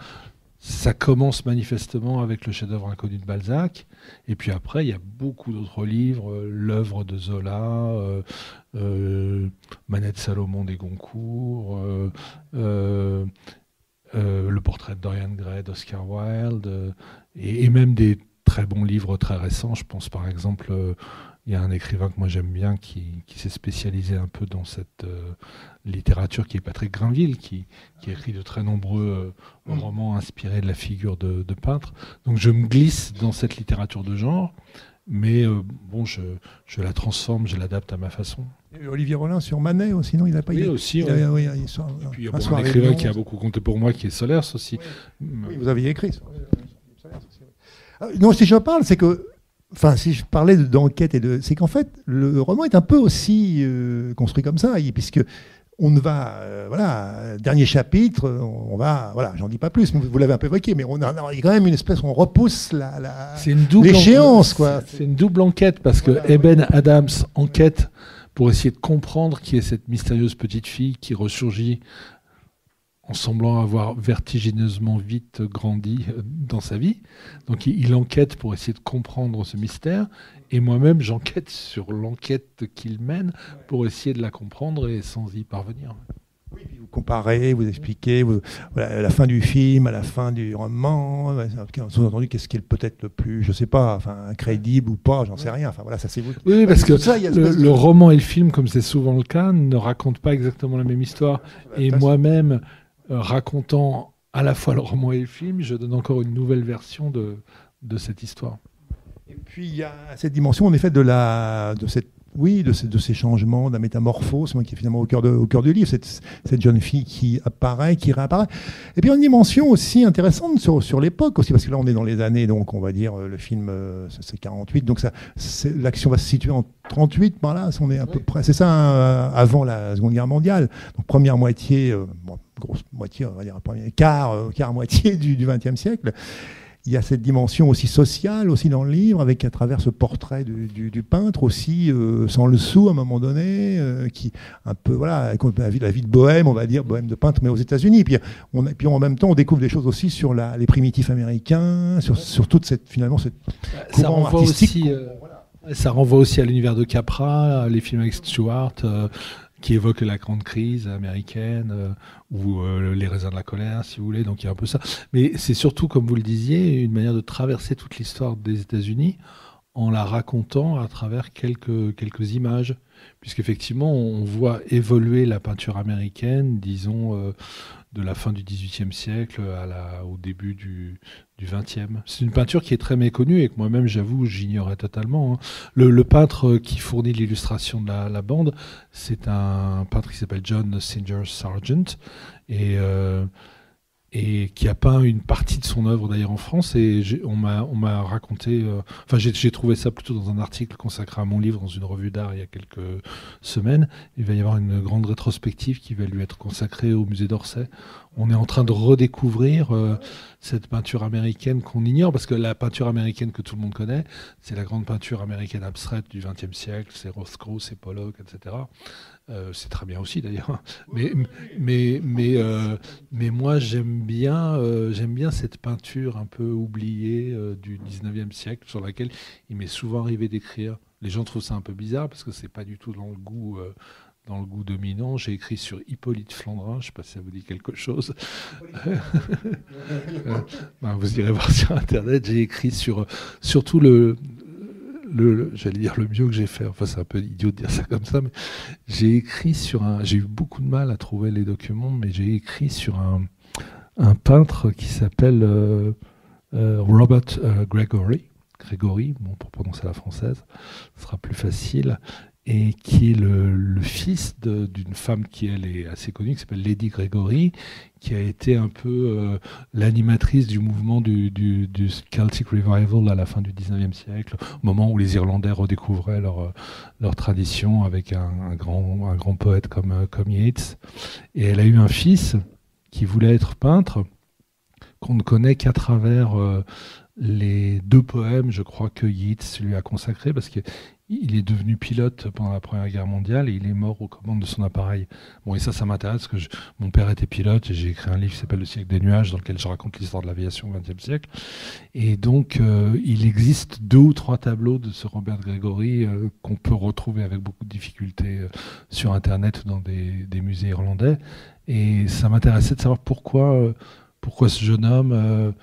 ça commence manifestement avec le chef-d'œuvre inconnu de Balzac, et puis après il y a beaucoup d'autres livres, l'œuvre de Zola, Manette Salomon des Goncourt, le portrait de Dorian Gray d'Oscar Wilde, et même des très bons livres très récents. Je pense par exemple, il y a un écrivain que moi j'aime bien qui s'est spécialisé un peu dans cette littérature, qui est Patrick Grinville, qui écrit de très nombreux romans inspirés de la figure de peintre. Donc je me glisse dans cette littérature de genre, mais bon, je la transforme, je l'adapte à ma façon. Et Olivier Rollin sur Manet aussi, non? Il n'a pas. Oui, aussi. Oui, et puis il y a un écrivain qui a beaucoup compté pour moi, qui est Solers aussi. Oui, vous aviez écrit sur Solers aussi. Non, si je parle, c'est que. Enfin, si je parlais d'enquête c'est qu'en fait, le roman est un peu aussi construit comme ça, puisque on va, dernier chapitre, on va, voilà, j'en dis pas plus, vous l'avez un peu évoqué, mais il y a quand même une espèce, on repousse l'échéance, quoi. C'est une double enquête, parce que Eben Adams enquête pour essayer de comprendre qui est cette mystérieuse petite fille qui ressurgit en semblant avoir vertigineusement vite grandi dans sa vie. Donc il enquête pour essayer de comprendre ce mystère, et moi-même j'enquête sur l'enquête qu'il mène pour essayer de la comprendre et sans y parvenir. Oui, vous comparez, vous expliquez, voilà, à la fin du film, à la fin du roman, sous-entendu qu'est-ce qui est peut-être le plus, je sais pas, enfin crédible ou pas, j'en sais rien. Enfin voilà, ça c'est vous. Oui, parce que ça, le roman et le film, comme c'est souvent le cas, ne racontent pas exactement la même histoire. Et moi-même, racontant à la fois le roman et le film, je donne encore une nouvelle version de cette histoire. Et puis il y a cette dimension en effet de ces changements, de la métamorphose, qui est finalement au cœur du livre, cette jeune fille qui apparaît, qui réapparaît. Et puis une dimension aussi intéressante sur l'époque aussi, parce que là on est dans les années, donc on va dire le film c'est 48, donc l'action va se situer en 38, par là, on est à peu près, c'est ça, avant la Seconde Guerre mondiale. Donc première moitié, grosse moitié, on va dire quart moitié du XXe siècle. Il y a cette dimension aussi sociale aussi dans le livre, avec à travers ce portrait du peintre aussi, sans le sou à un moment donné, qui un peu voilà, la vie de bohème, on va dire bohème de peintre, mais aux États-Unis. Puis en même temps, on découvre des choses aussi sur les primitifs américains, sur toute cette courant artistique. Ça renvoie aussi à l'univers de Capra, les films avec Stewart. Qui évoque la grande crise américaine ou les raisins de la colère, si vous voulez. Donc il y a un peu ça. Mais c'est surtout, comme vous le disiez, une manière de traverser toute l'histoire des États-Unis en la racontant à travers quelques images. Puisqu'effectivement, on voit évoluer la peinture américaine, disons, de la fin du XVIIIe siècle au début du XXe. C'est une peinture qui est très méconnue et que moi-même, j'avoue, j'ignorais totalement. Hein. Le peintre qui fournit l'illustration de la bande, c'est un peintre qui s'appelle John Singer Sargent et qui a peint une partie de son œuvre d'ailleurs en France, et on m'a raconté, j'ai trouvé ça plutôt dans un article consacré à mon livre dans une revue d'art il y a quelques semaines. Il va y avoir une grande rétrospective qui va lui être consacrée au musée d'Orsay. On est en train de redécouvrir cette peinture américaine qu'on ignore, parce que la peinture américaine que tout le monde connaît, c'est la grande peinture américaine abstraite du XXe siècle, c'est Rothko, c'est Pollock, etc. C'est très bien aussi d'ailleurs, mais moi j'aime bien cette peinture un peu oubliée du 19e siècle, sur laquelle il m'est souvent arrivé d'écrire. Les gens trouvent ça un peu bizarre parce que c'est pas du tout dans le goût dominant. J'ai écrit sur Hippolyte Flandrin, je ne sais pas si ça vous dit quelque chose. Vous irez voir sur Internet. J'ai écrit sur surtout j'allais dire le mieux que j'ai fait, enfin c'est un peu idiot de dire ça comme ça, mais j'ai eu beaucoup de mal à trouver les documents, mais j'ai écrit sur un peintre qui s'appelle Robert Gregory, bon, pour prononcer à la française, ce sera plus facile, et qui est le fils d'une femme qui, elle, est assez connue, qui s'appelle Lady Gregory, qui a été un peu l'animatrice du mouvement du Celtic Revival à la fin du 19e siècle, au moment où les Irlandais redécouvraient leur tradition avec un grand poète comme Yeats. Et elle a eu un fils qui voulait être peintre, qu'on ne connaît qu'à travers les 2 poèmes, je crois, que Yeats lui a consacrés, parce qu'il est devenu pilote pendant la Première Guerre mondiale et il est mort aux commandes de son appareil. Bon, et ça m'intéresse, parce que mon père était pilote et j'ai écrit un livre qui s'appelle Le siècle des nuages, dans lequel je raconte l'histoire de l'aviation au XXe siècle. Et donc, il existe 2 ou 3 tableaux de ce Robert Gregory qu'on peut retrouver avec beaucoup de difficultés sur Internet ou dans des musées irlandais. Et ça m'intéressait de savoir pourquoi ce jeune homme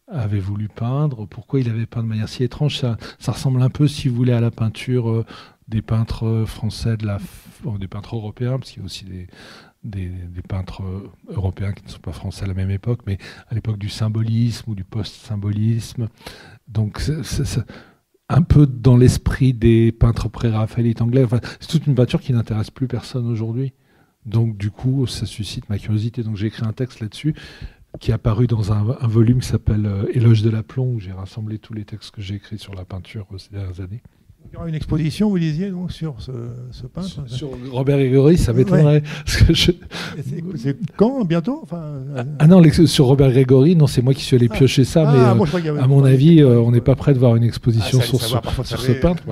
avait voulu peindre, pourquoi il avait peint de manière si étrange. Ça ressemble un peu, si vous voulez, à la peinture des peintres français, des peintres européens, parce qu'il y a aussi des peintres européens qui ne sont pas français à la même époque, mais à l'époque du symbolisme ou du post-symbolisme. Donc c'est un peu dans l'esprit des peintres pré-raphaélites anglais. Enfin, c'est toute une peinture qui n'intéresse plus personne aujourd'hui. Donc du coup, ça suscite ma curiosité. Donc j'ai écrit un texte là-dessus, qui est apparu dans un volume qui s'appelle Éloge de l'aplomb, où j'ai rassemblé tous les textes que j'ai écrits sur la peinture ces dernières années. Il y aura une exposition, vous disiez, donc, sur ce peintre sur Robert Gregory, ça m'étonnerait. Ouais. C'est quand, bientôt, enfin, non, sur Robert Gregory, non, c'est moi qui suis allé piocher ça, mais à mon avis, on n'est pas prêt de voir une exposition sur ce peintre.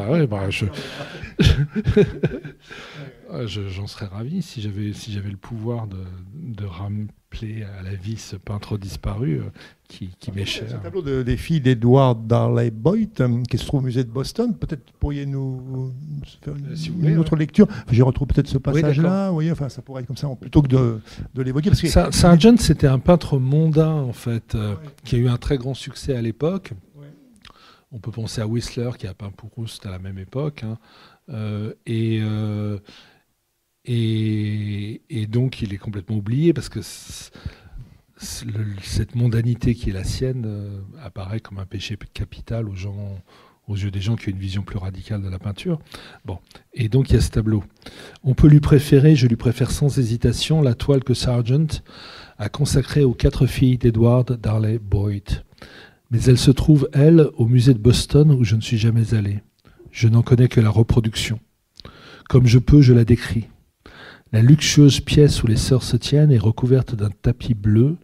J'en serais ravi si j'avais le pouvoir de rappeler à la vie ce peintre disparu qui m'est cher. C'est un tableau des filles d'Edward Darley Boyd qui se trouve au musée de Boston. Peut-être pourriez-nous faire une autre lecture. J'y retrouve peut-être ce passage-là. Oui, voyez, enfin, ça pourrait être comme ça, plutôt que de l'évoquer. Sargent, c'était un peintre mondain, en fait, qui a eu un très grand succès à l'époque. Ouais. On peut penser à Whistler, qui a peint pour Proust à la même époque. Et donc, il est complètement oublié parce que cette mondanité qui est la sienne apparaît comme un péché capital aux yeux des gens qui ont une vision plus radicale de la peinture. Bon. Et donc, il y a ce tableau. Je lui préfère sans hésitation la toile que Sargent a consacrée aux 4 filles d'Edward Darley Boyd. Mais elle se trouve, elle, au musée de Boston où je ne suis jamais allé. Je n'en connais que la reproduction. Comme je peux, je la décris. La luxueuse pièce où les sœurs se tiennent est recouverte d'un tapis bleu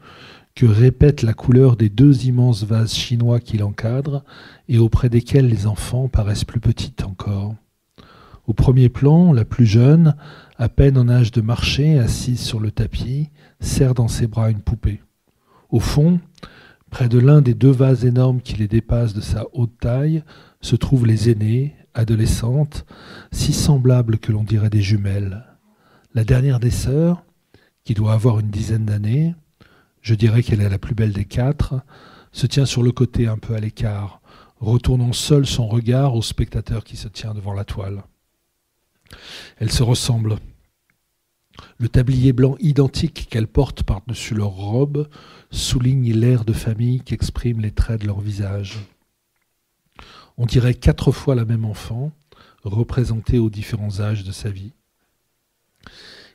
que répète la couleur des 2 immenses vases chinois qui l'encadrent et auprès desquels les enfants paraissent plus petites encore. Au premier plan, la plus jeune, à peine en âge de marcher, assise sur le tapis, serre dans ses bras une poupée. Au fond, près de l'un des 2 vases énormes qui les dépassent de sa haute taille, se trouvent les aînées, adolescentes, si semblables que l'on dirait des jumelles. La dernière des sœurs, qui doit avoir une dizaine d'années, je dirais qu'elle est la plus belle des 4, se tient sur le côté un peu à l'écart, retournant seule son regard au spectateur qui se tient devant la toile. Elles se ressemblent. Le tablier blanc identique qu'elles portent par-dessus leur robe souligne l'air de famille qu'expriment les traits de leur visage. On dirait 4 fois la même enfant, représentée aux différents âges de sa vie.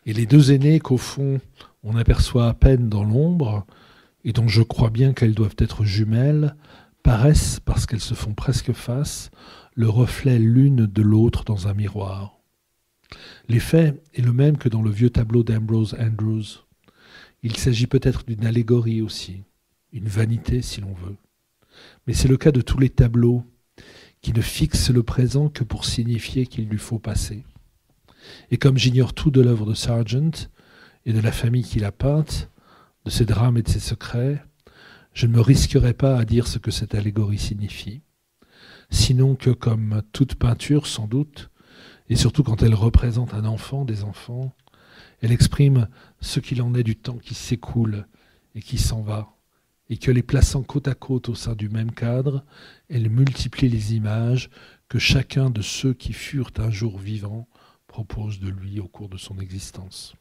Et les 2 aînées qu'au fond on aperçoit à peine dans l'ombre, et dont je crois bien qu'elles doivent être jumelles, paraissent, parce qu'elles se font presque face, le reflet l'une de l'autre dans un miroir. L'effet est le même que dans le vieux tableau d'Ambrose Andrews. Il s'agit peut-être d'une allégorie aussi, une vanité si l'on veut. Mais c'est le cas de tous les tableaux qui ne fixent le présent que pour signifier qu'il lui faut passer. Et comme j'ignore tout de l'œuvre de Sargent et de la famille qui l'a peinte, de ses drames et de ses secrets, je ne me risquerai pas à dire ce que cette allégorie signifie. Sinon que, comme toute peinture sans doute, et surtout quand elle représente un enfant, des enfants, elle exprime ce qu'il en est du temps qui s'écoule et qui s'en va, et que les plaçant côte à côte au sein du même cadre, elle multiplie les images que chacun de ceux qui furent un jour vivants propose de lui au cours de son existence.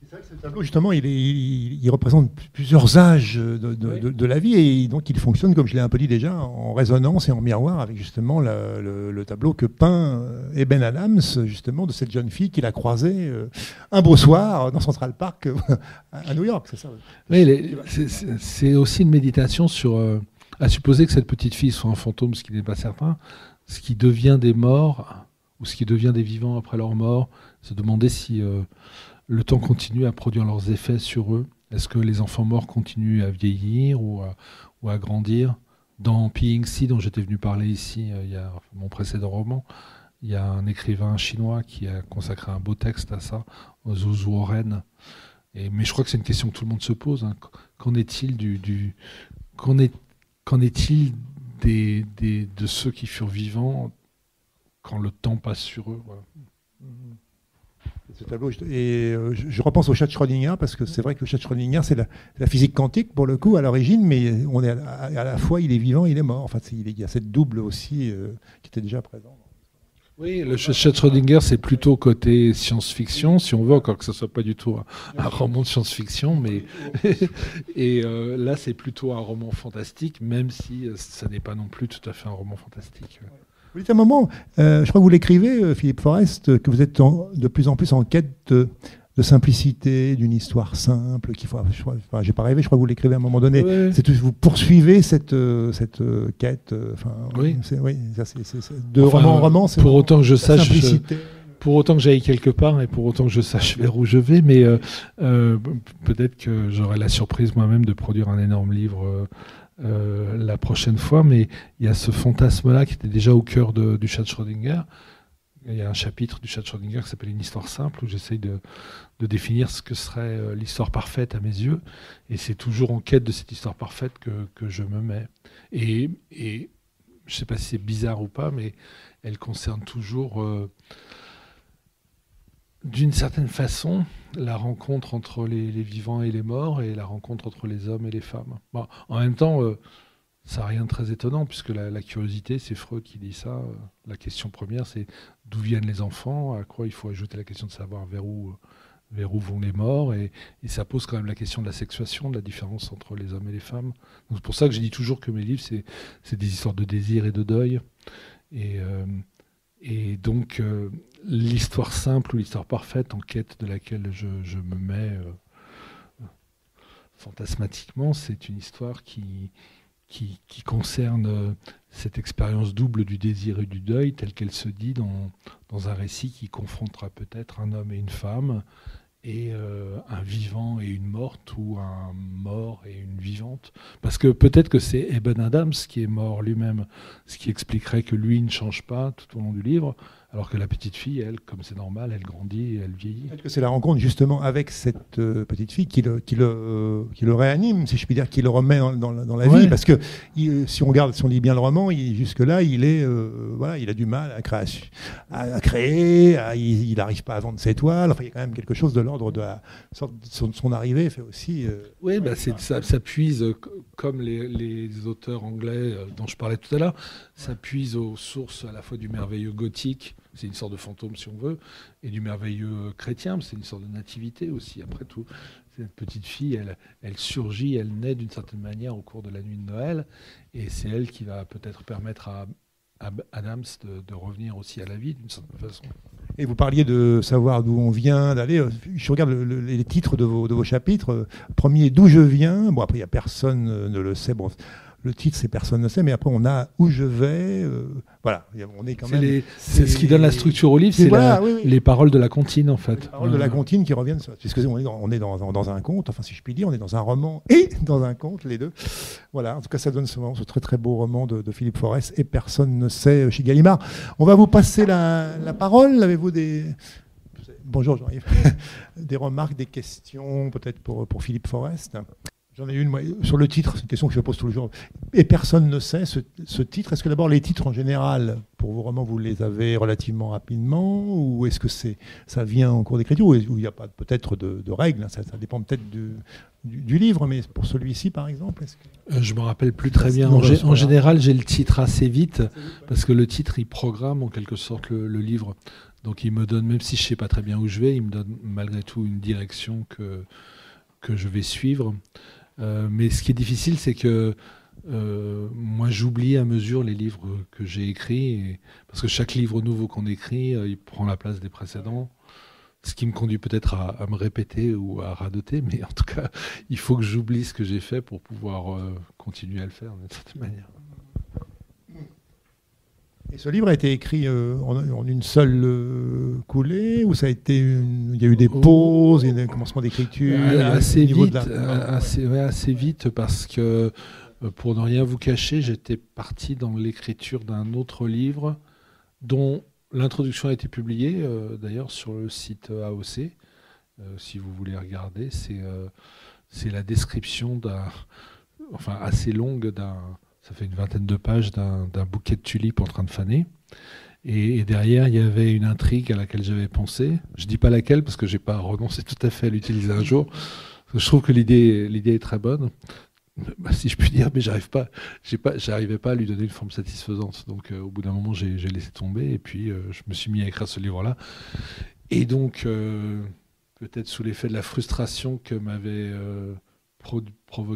C'est vrai que ce tableau, justement, il représente plusieurs âges de la vie et donc il fonctionne, comme je l'ai un peu dit déjà, en résonance et en miroir avec justement le tableau que peint Eben Adams, justement, de cette jeune fille qu'il a croisée un beau soir dans Central Park à New York, c'est ça? Oui, c'est aussi une méditation sur, à supposer que cette petite fille soit un fantôme, ce qui n'est pas certain, ce qui devient des morts ou ce qui devient des vivants après leur mort, se demander si le temps continue à produire leurs effets sur eux. Est-ce que les enfants morts continuent à vieillir ou à grandir? Dans P.I.N.X.I, dont j'étais venu parler ici, il y a mon précédent roman, il y a un écrivain chinois qui a consacré un beau texte à ça, Zhu Warren. Mais je crois que c'est une question que tout le monde se pose. Hein. Qu'en est-il qu'en est-il de ceux qui furent vivants quand le temps passe sur eux? Voilà. Ce tableau, et je repense au chat de Schrödinger, parce que c'est vrai que le chat de Schrödinger, c'est la physique quantique pour le coup à l'origine, mais on est à la fois il est vivant, il est mort. Enfin, il y a cette double aussi qui était déjà présente. Oui, le chat de Schrödinger, c'est plutôt côté science-fiction, si on veut, encore que ce ne soit pas du tout un roman de science-fiction, mais et là, c'est plutôt un roman fantastique, même si ça n'est pas non plus tout à fait un roman fantastique. Vous dites à un moment, je crois que vous l'écrivez, Philippe Forest, que vous êtes de plus en plus en quête de simplicité, d'une histoire simple. J'ai pas rêvé, je crois que vous l'écrivez à un moment donné. Oui. Vous poursuivez cette quête. Oui. De roman en roman. Pour autant que je sache. Pour autant que j'aille quelque part et pour autant que je sache vers où je vais, mais peut-être que j'aurai la surprise moi-même de produire un énorme livre la prochaine fois, mais il y a ce fantasme-là qui était déjà au cœur du chat de Schrödinger. Il y a un chapitre du chat de Schrödinger qui s'appelle Une histoire simple, où j'essaye de définir ce que serait l'histoire parfaite à mes yeux, et c'est toujours en quête de cette histoire parfaite que je me mets. Et je ne sais pas si c'est bizarre ou pas, mais elle concerne toujours d'une certaine façon, la rencontre entre les vivants et les morts et la rencontre entre les hommes et les femmes. Bon, en même temps, ça n'a rien de très étonnant, puisque la curiosité, c'est Freud qui dit ça. La question première, c'est d'où viennent les enfants, à quoi il faut ajouter la question de savoir vers où vont les morts, et ça pose quand même la question de la sexuation, de la différence entre les hommes et les femmes. Donc, c'est pour ça que je dis toujours que mes livres, c'est des histoires de désir et de deuil. Et donc, l'histoire simple ou l'histoire parfaite, en quête de laquelle je me mets fantasmatiquement, c'est une histoire qui concerne cette expérience double du désir et du deuil, telle qu'elle se dit dans un récit qui confrontera peut-être un homme et une femme, et un vivant et une morte, ou un mort et une vivante. Parce que peut-être que c'est Eben Adams qui est mort lui-même, ce qui expliquerait que lui ne change pas tout au long du livre, alors que la petite fille, elle, comme c'est normal, elle grandit et elle vieillit. Peut-être que c'est la rencontre justement avec cette petite fille qui le réanime, si je puis dire, qui le remet dans la vie, parce que si on lit bien le roman, jusque-là, il a du mal à créer, il n'arrive pas à vendre ses toiles. Enfin, il y a quand même quelque chose de l'ordre de son arrivée fait aussi. Oui, ça puise, comme les auteurs anglais dont je parlais tout à l'heure, ça puise aux sources à la fois du merveilleux gothique, c'est une sorte de fantôme si on veut, et du merveilleux chrétien, c'est une sorte de nativité aussi. Après tout, cette petite fille, elle surgit, elle naît d'une certaine manière au cours de la nuit de Noël, et c'est elle qui va peut-être permettre à Adams de revenir aussi à la vie d'une certaine façon. Et vous parliez de savoir d'où on vient, d'aller. Je regarde les titres de vos chapitres. Premier, D'où je viens. Bon, après, il y a personne ne le sait. Bon, le titre, c'est personne ne sait, mais après, on a Où je vais. Voilà, on est quand même. C'est ce qui donne la structure au livre, c'est les paroles de la comptine, en fait. Les paroles de la comptine qui reviennent. Puisque on est dans un conte, enfin, si je puis dire, on est dans un roman et dans un conte, les deux. Voilà, en tout cas, ça donne ce très très beau roman de Philippe Forest, et personne ne sait, chez Gallimard. On va vous passer la parole. Avez-vous des. Bonjour Jean-Yves. Des remarques, des questions, peut-être pour Philippe Forest? J'en ai une, moi, sur le titre, c'est une question que je pose tous les jours. Et personne ne sait ce titre. Est-ce que d'abord les titres en général, pour vos romans, vous les avez relativement rapidement, ou est-ce que ça vient en cours d'écriture, ou il n'y a pas peut-être de règles, hein, ça dépend peut-être du livre, mais pour celui-ci par exemple je ne me rappelle plus très bien. En général, j'ai le titre assez vite, parce que le titre, il programme en quelque sorte le livre. Donc il me donne, même si je ne sais pas très bien où je vais, il me donne malgré tout une direction que je vais suivre. Mais ce qui est difficile, c'est que moi, j'oublie à mesure les livres que j'ai écrits, parce que chaque livre nouveau qu'on écrit, il prend la place des précédents, ce qui me conduit peut-être à me répéter ou à radoter, mais en tout cas, il faut que j'oublie ce que j'ai fait pour pouvoir continuer à le faire d'une certaine manière. Et ce livre a été écrit en une seule coulée, ou ça a été il y a eu des pauses, et un commencement d'écriture assez vite, parce que, pour ne rien vous cacher, j'étais parti dans l'écriture d'un autre livre dont l'introduction a été publiée, d'ailleurs, sur le site AOC. Si vous voulez regarder, c'est la description assez longue ça fait une vingtaine de pages d'un bouquet de tulipes en train de faner. Et derrière, il y avait une intrigue à laquelle j'avais pensé. Je ne dis pas laquelle, parce que je n'ai pas renoncé tout à fait à l'utiliser un jour. Je trouve que l'idée est très bonne, si je puis dire, mais j'arrivais pas à lui donner une forme satisfaisante. Donc au bout d'un moment, j'ai laissé tomber, et puis je me suis mis à écrire ce livre-là. Et donc, peut-être sous l'effet de la frustration que m'avait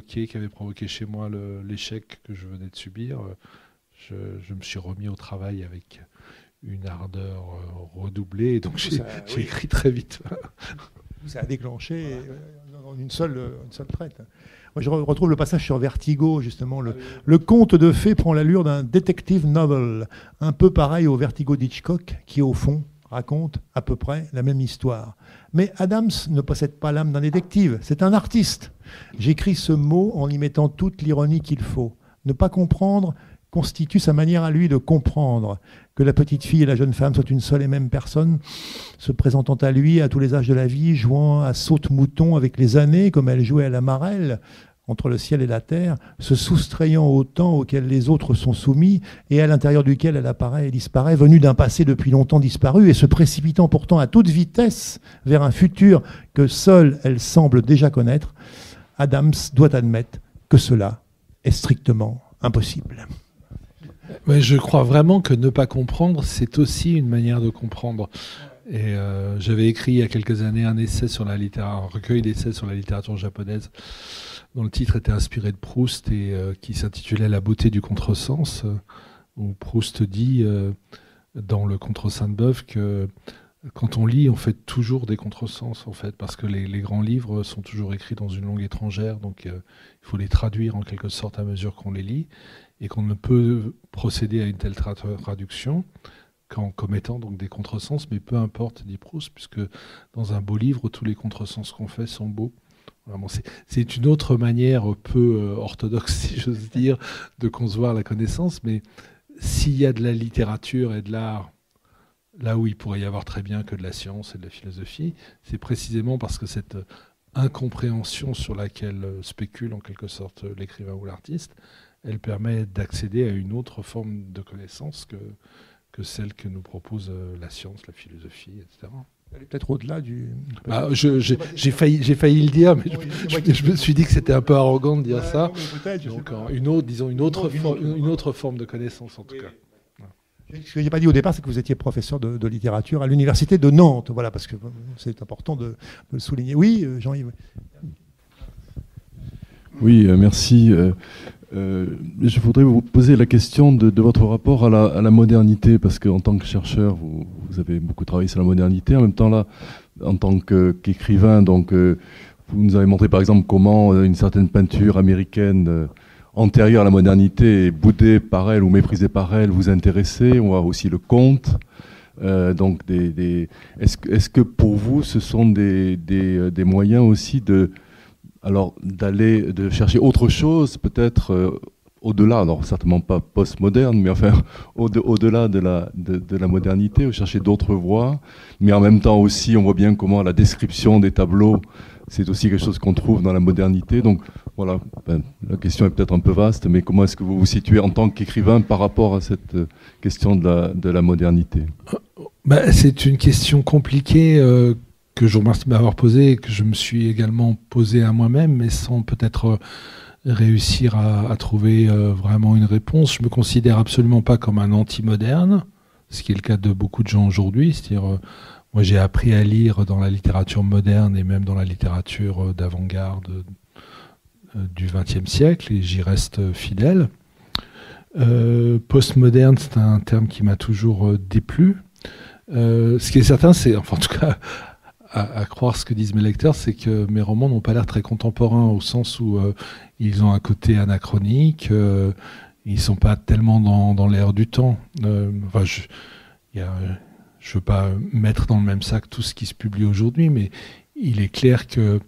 qui avait provoqué chez moi l'échec que je venais de subir, je me suis remis au travail avec une ardeur redoublée, et donc j'ai écrit très vite. Ça a déclenché en une seule traite. Moi, je retrouve le passage sur Vertigo, justement. Le conte de fées prend l'allure d'un detective novel, un peu pareil au Vertigo d'Hitchcock, qui, au fond, raconte à peu près la même histoire. Mais Adams ne possède pas l'âme d'un détective, c'est un artiste. J'écris ce mot en y mettant toute l'ironie qu'il faut. Ne pas comprendre constitue sa manière à lui de comprendre. Que la petite fille et la jeune femme soient une seule et même personne, se présentant à lui à tous les âges de la vie, jouant à saute-mouton avec les années, comme elle jouait à la marelle, entre le ciel et la terre, se soustrayant au temps auquel les autres sont soumis et à l'intérieur duquel elle apparaît et disparaît, venue d'un passé depuis longtemps disparu et se précipitant pourtant à toute vitesse vers un futur que seule elle semble déjà connaître, Adams doit admettre que cela est strictement impossible. Mais je crois vraiment que ne pas comprendre, c'est aussi une manière de comprendre. Et j'avais écrit il y a quelques années un recueil d'essais sur la littérature japonaise, dont le titre était inspiré de Proust et qui s'intitulait La beauté du contresens, où Proust dit dans le Contre Sainte-Beuve que quand on lit, on fait toujours des contresens, en fait, parce que les grands livres sont toujours écrits dans une langue étrangère, donc il faut les traduire en quelque sorte à mesure qu'on les lit, et qu'on ne peut procéder à une telle traduction qu'en commettant donc des contresens, mais peu importe, dit Proust, puisque dans un beau livre, tous les contresens qu'on fait sont beaux. Voilà, bon, c'est une autre manière peu orthodoxe, si j'ose dire, de concevoir la connaissance, mais s'il y a de la littérature et de l'art, là où il pourrait y avoir très bien que de la science et de la philosophie, c'est précisément parce que cette incompréhension sur laquelle spécule en quelque sorte l'écrivain ou l'artiste, elle permet d'accéder à une autre forme de connaissance que celle que nous propose la science, la philosophie, etc. Elle est peut-être au-delà du... J'ai failli le dire, mais je me suis dit que c'était un peu arrogant de dire ça. Donc une autre forme de connaissance, en tout cas. Ce que je n'ai pas dit au départ, c'est que vous étiez professeur de littérature à l'université de Nantes. Voilà, parce que c'est important de le souligner. Oui, Jean-Yves. Oui, merci. Je voudrais vous poser la question de votre rapport à la modernité, parce qu'en tant que chercheur, vous avez beaucoup travaillé sur la modernité. En même temps, là, en tant qu'écrivain, donc, vous nous avez montré par exemple comment une certaine peinture américaine antérieure à la modernité, boudée par elle ou méprisée par elle, vous intéressait. On voit aussi le conte. Donc, est-ce que pour vous, ce sont des moyens aussi de chercher autre chose, peut-être au-delà, alors certainement pas post-moderne, mais enfin au-delà de la modernité, ou chercher d'autres voies, mais en même temps aussi, on voit bien comment la description des tableaux c'est aussi quelque chose qu'on trouve dans la modernité. Donc voilà, la question est peut-être un peu vaste, mais comment est-ce que vous vous situez en tant qu'écrivain par rapport à cette question de la modernité ? C'est une question compliquée que je vous remercie de m'avoir posée et que je me suis également posée à moi-même, mais sans peut-être réussir à trouver vraiment une réponse. Je me considère absolument pas comme un anti-moderne, ce qui est le cas de beaucoup de gens aujourd'hui. C'est-à-dire, moi j'ai appris à lire dans la littérature moderne et même dans la littérature d'avant-garde du XXe siècle, et j'y reste fidèle. Postmoderne, c'est un terme qui m'a toujours déplu. Ce qui est certain, c'est, enfin en tout cas, à croire ce que disent mes lecteurs, c'est que mes romans n'ont pas l'air très contemporains, au sens où ils ont un côté anachronique, ils sont pas tellement dans l'air du temps. Je veux pas mettre dans le même sac tout ce qui se publie aujourd'hui, mais il est clair que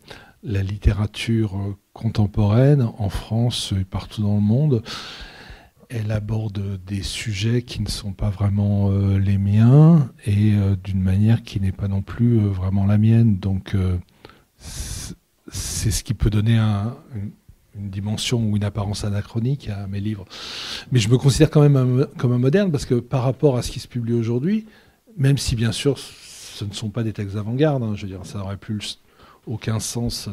la littérature contemporaine, en France et partout dans le monde, elle aborde des sujets qui ne sont pas vraiment les miens et d'une manière qui n'est pas non plus vraiment la mienne. Donc c'est ce qui peut donner une dimension ou une apparence anachronique à mes livres. Mais je me considère quand même comme un moderne, parce que par rapport à ce qui se publie aujourd'hui, même si bien sûr ce ne sont pas des textes d'avant-garde, je veux dire, ça n'aurait plus aucun sens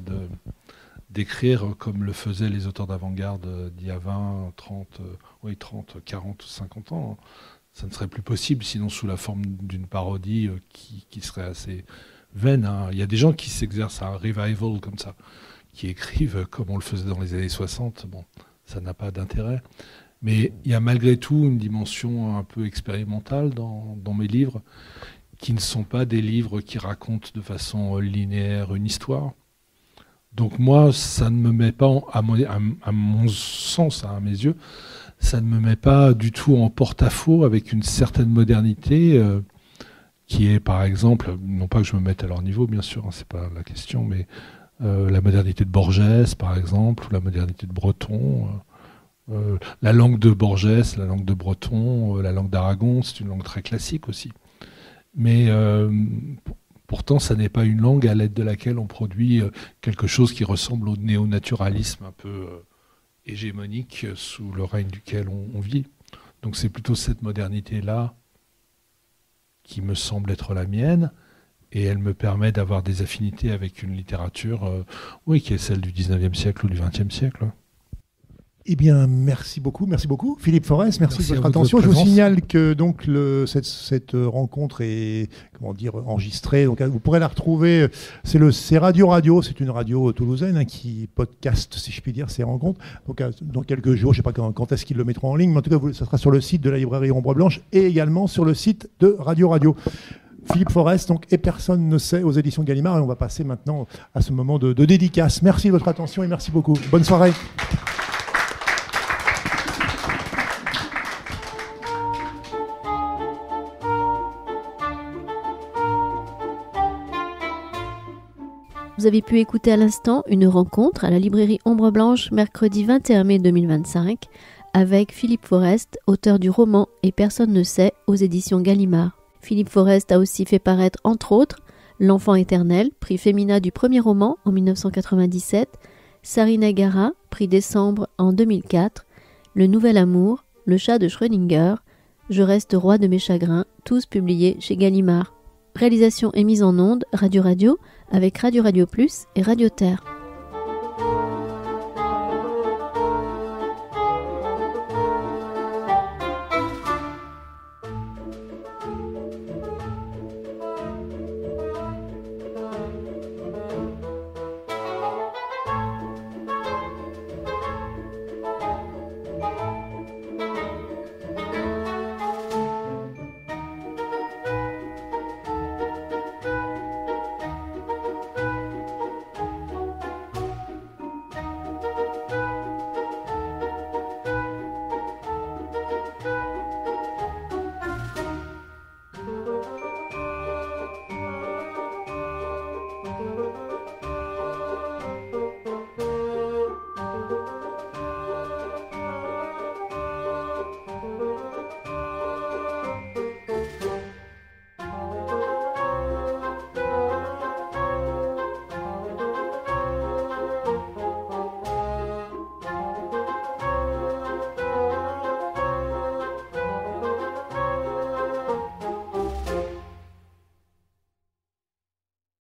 d'écrire comme le faisaient les auteurs d'avant-garde d'il y a 20, 30, 40, 50 ans. Ça ne serait plus possible, sinon sous la forme d'une parodie qui serait assez vaine. Il y a des gens qui s'exercent à un revival comme ça, qui écrivent comme on le faisait dans les années 60. Bon, ça n'a pas d'intérêt. Mais il y a malgré tout une dimension un peu expérimentale dans mes livres, qui ne sont pas des livres qui racontent de façon linéaire une histoire. Donc moi, ça ne me met pas, à mon sens, à mes yeux, ça ne me met pas du tout en porte-à-faux avec une certaine modernité qui est, par exemple, non pas que je me mette à leur niveau, bien sûr, c'est pas la question, mais la modernité de Borges, par exemple, ou la modernité de Breton. La langue de Borges, la langue de Breton, la langue d'Aragon, c'est une langue très classique aussi. Mais pourtant, ça n'est pas une langue à l'aide de laquelle on produit quelque chose qui ressemble au néonaturalisme un peu hégémonique sous le règne duquel on vit. Donc c'est plutôt cette modernité-là qui me semble être la mienne, et elle me permet d'avoir des affinités avec une littérature qui est celle du 19e siècle ou du 20e siècle. Eh bien, merci beaucoup, Philippe Forest, merci de votre attention. Je vous signale que donc cette rencontre est enregistrée. Donc vous pourrez la retrouver. C'est Radio, c'est une radio toulousaine qui podcast, si je puis dire, ces rencontres. Donc dans quelques jours, je ne sais pas quand est-ce qu'ils le mettront en ligne, mais en tout cas, ça sera sur le site de la librairie Ombre Blanche et également sur le site de Radio. Philippe Forest, donc, et personne ne sait, aux éditions Gallimard. Et on va passer maintenant à ce moment de dédicace. Merci de votre attention et merci beaucoup. Bonne soirée. Vous avez pu écouter à l'instant une rencontre à la librairie Ombre Blanche mercredi 21 mai 2025 avec Philippe Forest, auteur du roman Et personne ne sait aux éditions Gallimard. Philippe Forest a aussi fait paraître entre autres L'enfant éternel, prix Femina du premier roman en 1997, Sarinagara, prix Décembre en 2004, Le nouvel amour, Le chat de Schrödinger, Je reste roi de mes chagrins, tous publiés chez Gallimard. Réalisation et mise en onde Radio avec Radio Plus et Radio Terre.